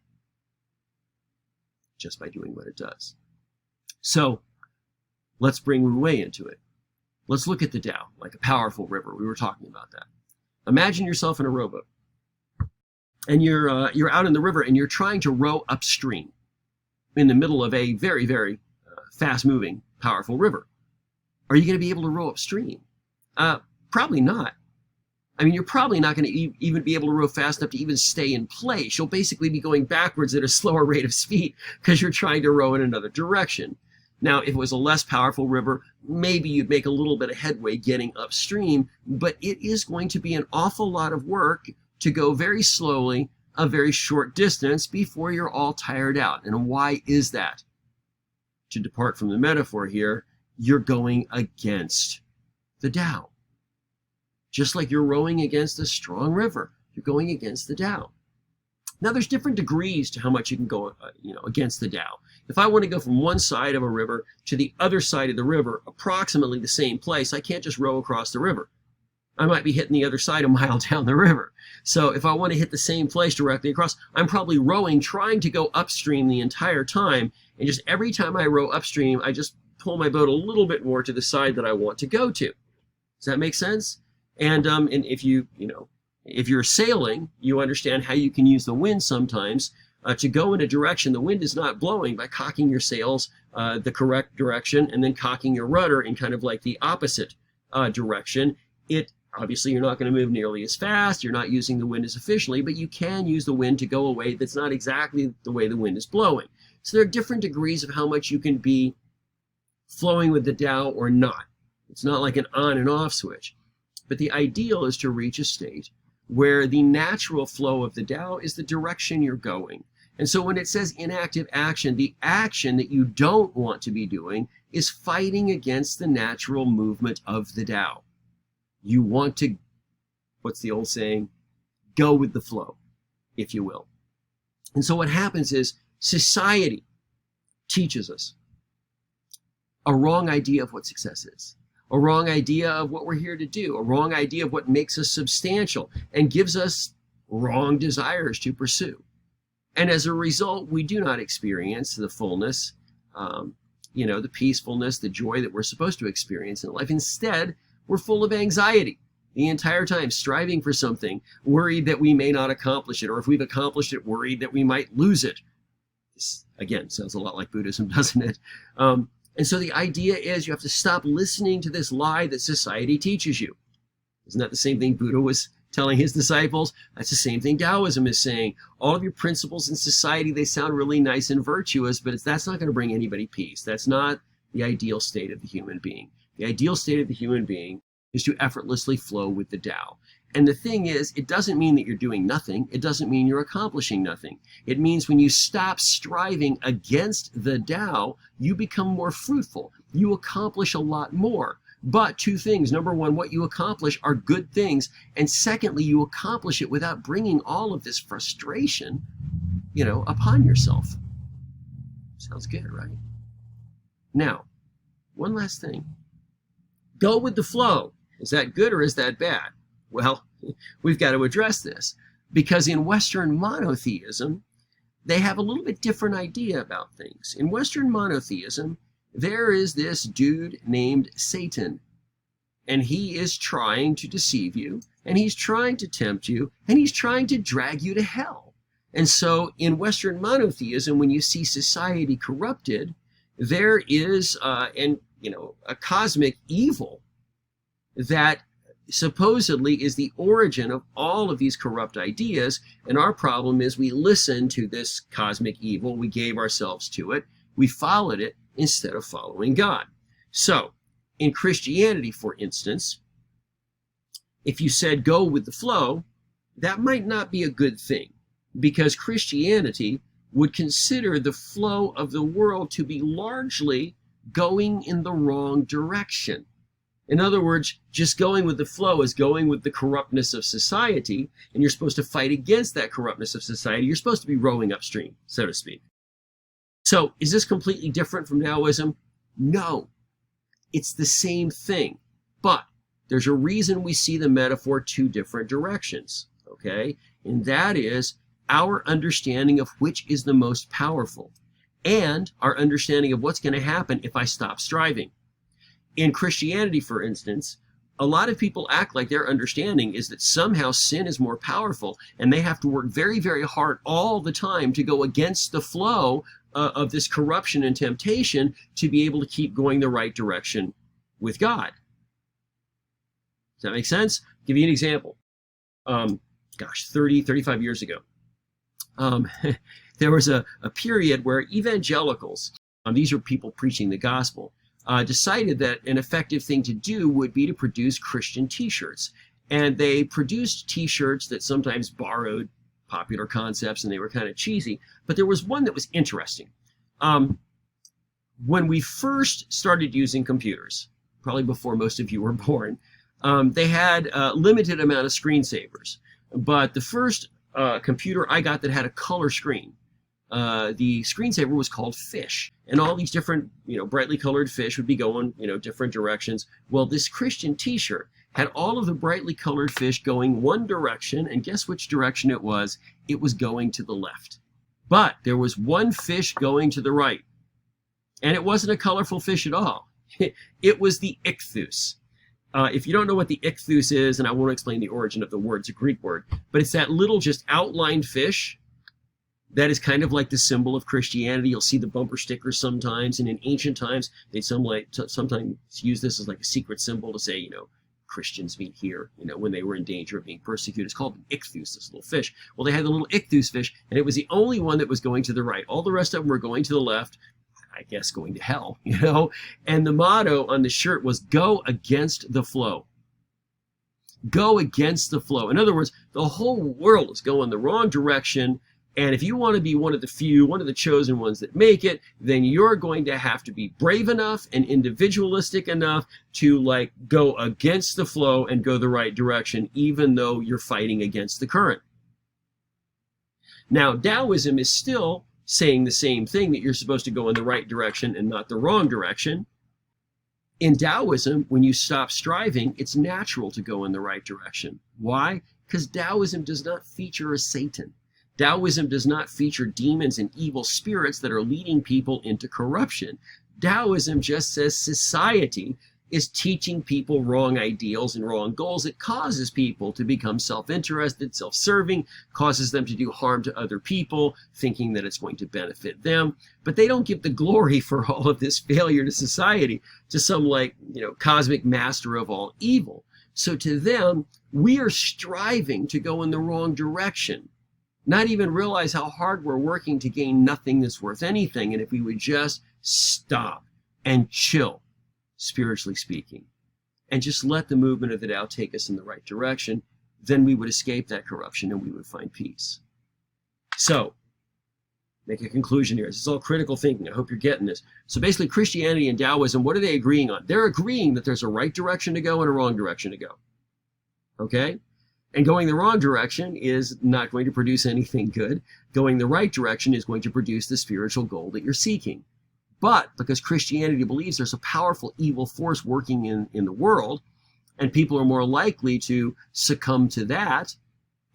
just by doing what it does. So let's bring Wu Wei into it. Let's look at the Tao like a powerful river. We were talking about that. Imagine yourself in a rowboat, and you're out in the river and you're trying to row upstream in the middle of a very, very fast-moving, powerful river. Are you going to be able to row upstream? Probably not. I mean, you're probably not going to even be able to row fast enough to even stay in place. You'll basically be going backwards at a slower rate of speed because you're trying to row in another direction. Now, if it was a less powerful river, maybe you'd make a little bit of headway getting upstream, but it is going to be an awful lot of work to go very slowly, a very short distance before you're all tired out. And why is that? To depart from the metaphor here, you're going against the Tao. Just like you're rowing against a strong river, you're going against the Tao. Now, there's different degrees to how much you can go, against the Tao. If I want to go from one side of a river to the other side of the river, approximately the same place, I can't just row across the river. I might be hitting the other side a mile down the river. So if I want to hit the same place directly across, I'm probably rowing, trying to go upstream the entire time. And just every time I row upstream, I just pull my boat a little bit more to the side that I want to go to. Does that make sense? And if if you're sailing, you understand how you can use the wind sometimes to go in a direction the wind is not blowing by cocking your sails the correct direction and then cocking your rudder in kind of like the opposite direction. Obviously, you're not going to move nearly as fast. You're not using the wind as efficiently, but you can use the wind to go a way that's not exactly the way the wind is blowing. So there are different degrees of how much you can be flowing with the Tao or not. It's not like an on and off switch. But the ideal is to reach a state where the natural flow of the Tao is the direction you're going. And so when it says inactive action, the action that you don't want to be doing is fighting against the natural movement of the Tao. You want to, what's the old saying? Go with the flow, if you will. And so what happens is society teaches us a wrong idea of what success is, a wrong idea of what we're here to do, a wrong idea of what makes us substantial, and gives us wrong desires to pursue. And as a result, we do not experience the fullness, the peacefulness, the joy that we're supposed to experience in life. Instead, we're full of anxiety the entire time, striving for something, worried that we may not accomplish it, or if we've accomplished it, worried that we might lose it. This, again, sounds a lot like Buddhism, doesn't it? And so the idea is you have to stop listening to this lie that society teaches you. Isn't that the same thing Buddha was telling his disciples? That's the same thing Taoism is saying. All of your principles in society, they sound really nice and virtuous, but that's not going to bring anybody peace. That's not the ideal state of the human being. The ideal state of the human being is to effortlessly flow with the Tao. And the thing is, it doesn't mean that you're doing nothing. It doesn't mean you're accomplishing nothing. It means when you stop striving against the Tao, you become more fruitful. You accomplish a lot more. But two things. Number one, what you accomplish are good things. And secondly, you accomplish it without bringing all of this frustration, upon yourself. Sounds good, right? Now, one last thing. Go with the flow. Is that good or is that bad? Well, we've got to address this because in Western monotheism, they have a little bit different idea about things. In Western monotheism, there is this dude named Satan, and he is trying to deceive you, and he's trying to tempt you, and he's trying to drag you to hell. And so in Western monotheism, when you see society corrupted, there is a cosmic evil that supposedly is the origin of all of these corrupt ideas. And our problem is we listened to this cosmic evil. We gave ourselves to it. We followed it instead of following God. So in Christianity, for instance, if you said go with the flow, that might not be a good thing because Christianity would consider the flow of the world to be largely going in the wrong direction. In other words, just going with the flow is going with the corruptness of society, and you're supposed to fight against that corruptness of society. You're supposed to be rowing upstream, so to speak. So is this completely different from Taoism? No, it's the same thing, but there's a reason we see the metaphor two different directions, okay? And that is our understanding of which is the most powerful and our understanding of what's going to happen if I stop striving. In Christianity, for instance, a lot of people act like their understanding is that somehow sin is more powerful and they have to work very, very hard all the time to go against the flow of this corruption and temptation to be able to keep going the right direction with God. Does that make sense? I'll give you an example. 35 years ago, there was a period where evangelicals, these are people preaching the gospel, decided that an effective thing to do would be to produce Christian t-shirts. And they produced t-shirts that sometimes borrowed popular concepts and they were kind of cheesy, but there was one that was interesting. When we first started using computers, probably before most of you were born, they had a limited amount of screensavers. But the first computer I got that had a color screen, the screensaver was called Fish, and all these different, brightly colored fish would be going, different directions. Well, this Christian t-shirt had all of the brightly colored fish going one direction, and guess which direction it was? It was going to the left. But there was one fish going to the right, and it wasn't a colorful fish at all. It was the ichthus. If you don't know what the ichthus is, and I won't explain the origin of the word, it's a Greek word, but it's that little just outlined fish that is kind of like the symbol of Christianity. You'll see the bumper stickers sometimes, and in ancient times, they'd sometimes use this as like a secret symbol to say, you know, Christians meet here, you know, when they were in danger of being persecuted. It's called the ichthus, this little fish. Well, they had the little ichthus fish, and it was the only one that was going to the right. All the rest of them were going to the left, I guess going to hell, you know. And the motto on the shirt was, go against the flow. Go against the flow. In other words, the whole world is going the wrong direction. And if you want to be one of the few, one of the chosen ones that make it, then you're going to have to be brave enough and individualistic enough to like go against the flow and go the right direction, even though you're fighting against the current. Now, Taoism is still saying the same thing, that you're supposed to go in the right direction and not the wrong direction. In Taoism, when you stop striving, it's natural to go in the right direction. Why? Because Taoism does not feature a Satan. Taoism does not feature demons and evil spirits that are leading people into corruption. Taoism just says society is teaching people wrong ideals and wrong goals. It causes people to become self-interested, self-serving, causes them to do harm to other people, thinking that it's going to benefit them. But they don't give the glory for all of this failure to society to some, like, you know, cosmic master of all evil. So to them, we are striving to go in the wrong direction, not even realize how hard we're working to gain nothing that's worth anything. And if we would just stop and chill, spiritually speaking, and just let the movement of the Tao take us in the right direction, then we would escape that corruption and we would find peace. So, make a conclusion here. This is all critical thinking. I hope you're getting this. So basically, Christianity and Taoism, what are they agreeing on? They're agreeing that there's a right direction to go and a wrong direction to go. Okay? And going the wrong direction is not going to produce anything good. Going the right direction is going to produce the spiritual goal that you're seeking. But because Christianity believes there's a powerful evil force working in the world, and people are more likely to succumb to that,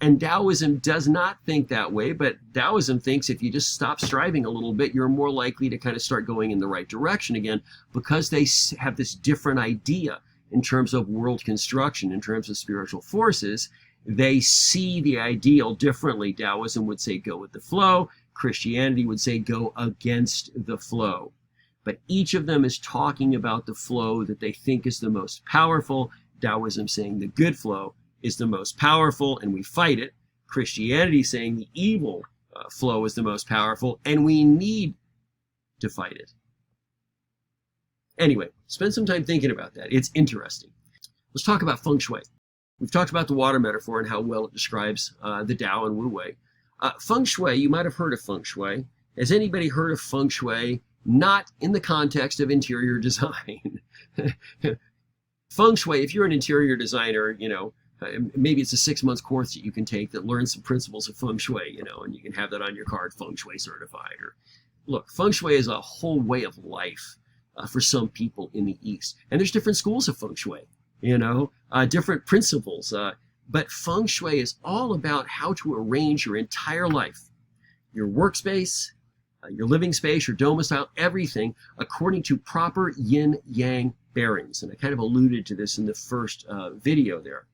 and Taoism does not think that way, but Taoism thinks if you just stop striving a little bit, you're more likely to kind of start going in the right direction again, because they have this different idea in terms of world construction, in terms of spiritual forces. They see the ideal differently. Taoism would say go with the flow. Christianity would say go against the flow. But each of them is talking about the flow that they think is the most powerful. Taoism saying the good flow is the most powerful and we fight it. Christianity saying the evil flow is the most powerful and we need to fight it. Anyway, spend some time thinking about that. It's interesting. Let's talk about feng shui. We've talked about the water metaphor and how well it describes the Tao and Wu Wei. Feng shui, you might have heard of feng shui. Has anybody heard of feng shui not in the context of interior design? Feng shui, if you're an interior designer, you know, maybe it's a 6-month course that you can take that learns some principles of feng shui, you know, and you can have that on your card, feng shui certified. Or look, feng shui is a whole way of life for some people in the East. And there's different schools of feng shui, you know, different principles. But feng shui is all about how to arrange your entire life, your workspace, your living space, your domicile, everything according to proper yin-yang bearings. And I kind of alluded to this in the first video there.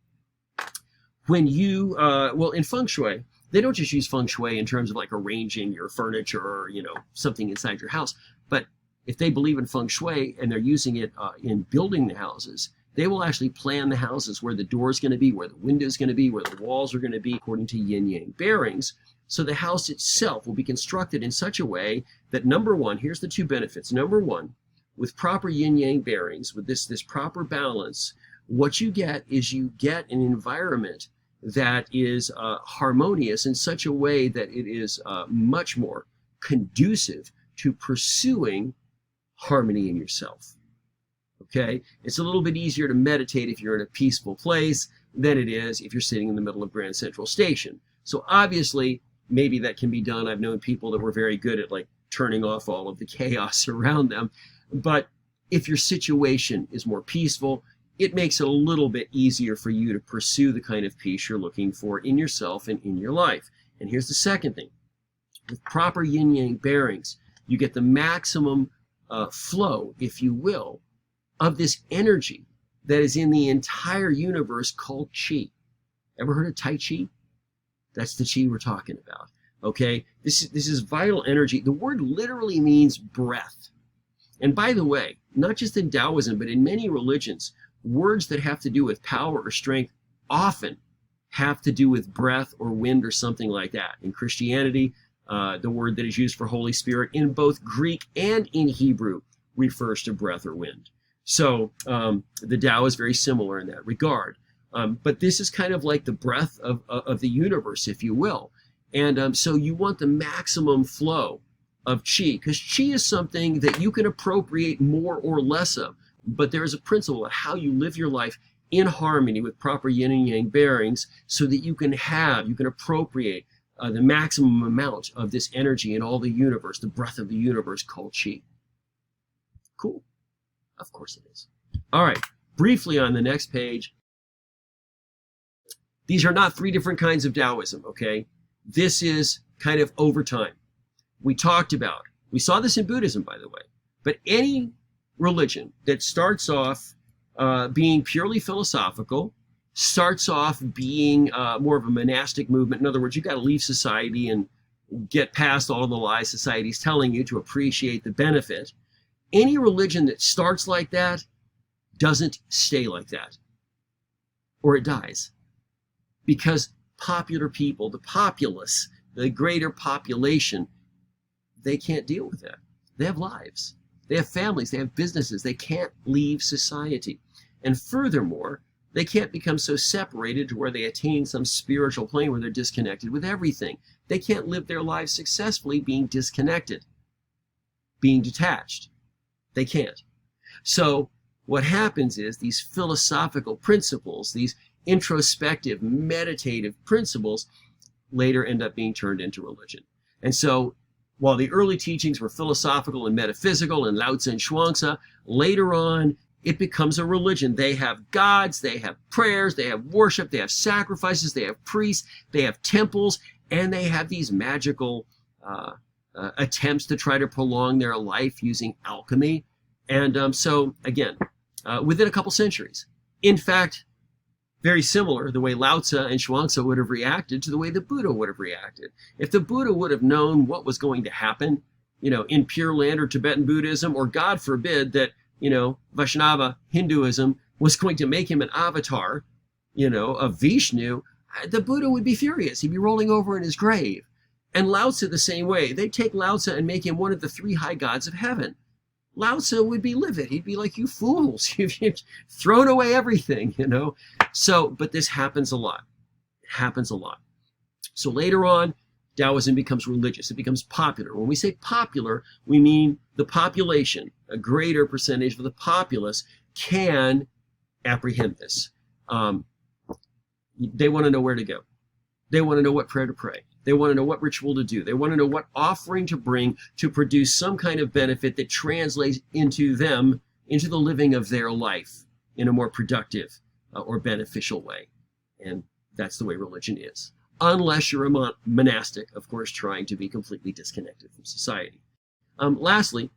When you, well, in feng shui, they don't just use feng shui in terms of like arranging your furniture or, you know, something inside your house. But if they believe in feng shui and they're using it in building the houses, they will actually plan the houses where the door is going to be, where the window is going to be, where the walls are going to be according to yin-yang bearings. So the house itself will be constructed in such a way that, number one, here's the two benefits. Number one, with proper yin-yang bearings, with this proper balance, what you get is you get an environment that is harmonious in such a way that it is much more conducive to pursuing harmony in yourself. Okay? It's a little bit easier to meditate if you're in a peaceful place than it is if you're sitting in the middle of Grand Central Station. So obviously, maybe that can be done. I've known people that were very good at like turning off all of the chaos around them. But if your situation is more peaceful, it makes it a little bit easier for you to pursue the kind of peace you're looking for in yourself and in your life. And here's the second thing. With proper yin-yang bearings, you get the maximum flow, if you will, of this energy that is in the entire universe called qi. Ever heard of Tai Chi? That's the qi we're talking about. Okay? This is vital energy. The word literally means breath. And by the way, not just in Taoism, but in many religions, words that have to do with power or strength often have to do with breath or wind or something like that. In Christianity, the word that is used for Holy Spirit in both Greek and in Hebrew refers to breath or wind. So the Tao is very similar in that regard. But this is kind of like the breath of the universe, if you will. And so you want the maximum flow of qi, because qi is something that you can appropriate more or less of. But there is a principle of how you live your life in harmony with proper yin and yang bearings so that you can appropriate the maximum amount of this energy in all the universe, the breath of the universe called qi. Cool. Of course it is. All right. Briefly on the next page. These are not three different kinds of Taoism, okay? This is kind of over time. We saw this in Buddhism, by the way, but any religion that starts off being purely philosophical, starts off being more of a monastic movement. In other words, you've got to leave society and get past all of the lies society's telling you to appreciate the benefit. Any religion that starts like that doesn't stay like that, or it dies. Because popular people, the populace, the greater population, they can't deal with that. They have lives. They have families. They have businesses. They can't leave society. And furthermore, they can't become so separated to where they attain some spiritual plane where they're disconnected with everything. They can't live their lives successfully being disconnected, being detached. They can't. So what happens is these philosophical principles, these introspective, meditative principles, later end up being turned into religion. And so while the early teachings were philosophical and metaphysical and Lao Tzu and Shuangzi, later on it becomes a religion. They have gods, they have prayers, they have worship, they have sacrifices, they have priests, they have temples, and they have these magical attempts to try to prolong their life using alchemy. And so, again, within a couple centuries, in fact, very similar, the way Lao Tzu and Shuangzi would have reacted to the way the Buddha would have reacted. If the Buddha would have known what was going to happen, in Pure Land or Tibetan Buddhism, or God forbid that, Vaishnava Hinduism was going to make him an avatar, of Vishnu, the Buddha would be furious. He'd be rolling over in his grave. And Lao Tzu the same way. They'd take Lao Tzu and make him one of the three high gods of heaven. Lao Tzu would be livid. He'd be like, you fools, you've thrown away everything, So, but this happens a lot. It happens a lot. So later on, Taoism becomes religious. It becomes popular. When we say popular, we mean the population, a greater percentage of the populace can apprehend this. They want to know where to go. They want to know what prayer to pray. They want to know what ritual to do. They want to know what offering to bring to produce some kind of benefit that translates into the living of their life in a more productive or beneficial way. And that's the way religion is. Unless you're a monastic, of course, trying to be completely disconnected from society. Lastly,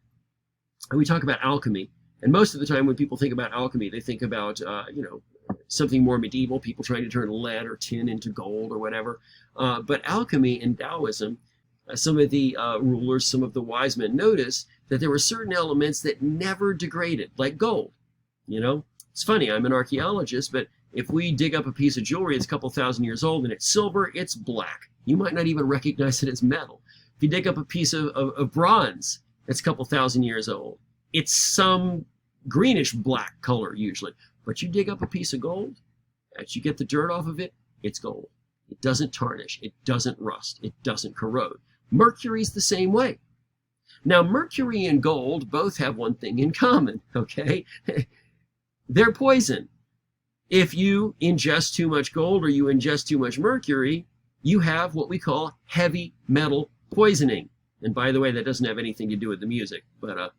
we talk about alchemy. And most of the time when people think about alchemy, they think about, something more medieval, people trying to turn lead or tin into gold or whatever. But alchemy in Taoism, some of the rulers, some of the wise men noticed that there were certain elements that never degraded, like gold. It's funny, I'm an archaeologist, but if we dig up a piece of jewelry that's a couple thousand years old and it's silver, it's black. You might not even recognize it as metal. If you dig up a piece of bronze that's a couple thousand years old, it's some greenish black color usually. But you dig up a piece of gold, as you get the dirt off of it, it's gold. It doesn't tarnish. It doesn't rust. It doesn't corrode. Mercury's the same way. Now, mercury and gold both have one thing in common, okay? They're poison. If you ingest too much gold or you ingest too much mercury, you have what we call heavy metal poisoning. And by the way, that doesn't have anything to do with the music, but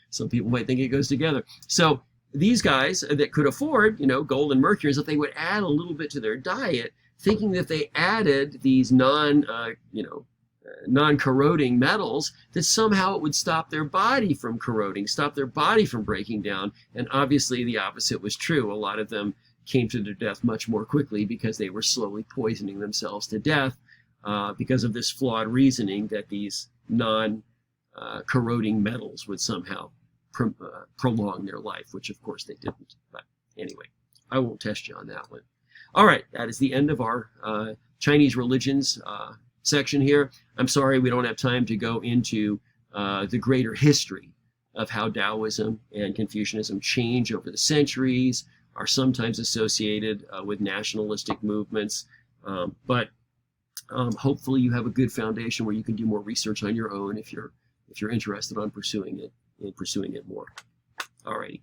some people might think it goes together. So these guys that could afford, gold and mercury, is that they would add a little bit to their diet, thinking that they added these non-corroding metals, that somehow it would stop their body from corroding, stop their body from breaking down. And obviously the opposite was true. A lot of them came to their death much more quickly because they were slowly poisoning themselves to death because of this flawed reasoning that these non-corroding metals would somehow prolong their life, which of course they didn't. But anyway, I won't test you on that one. All right, that is the end of our Chinese religions section here. I'm sorry we don't have time to go into the greater history of how Taoism and Confucianism change over the centuries, are sometimes associated with nationalistic movements, but hopefully you have a good foundation where you can do more research on your own if you're interested in pursuing it more. All righty.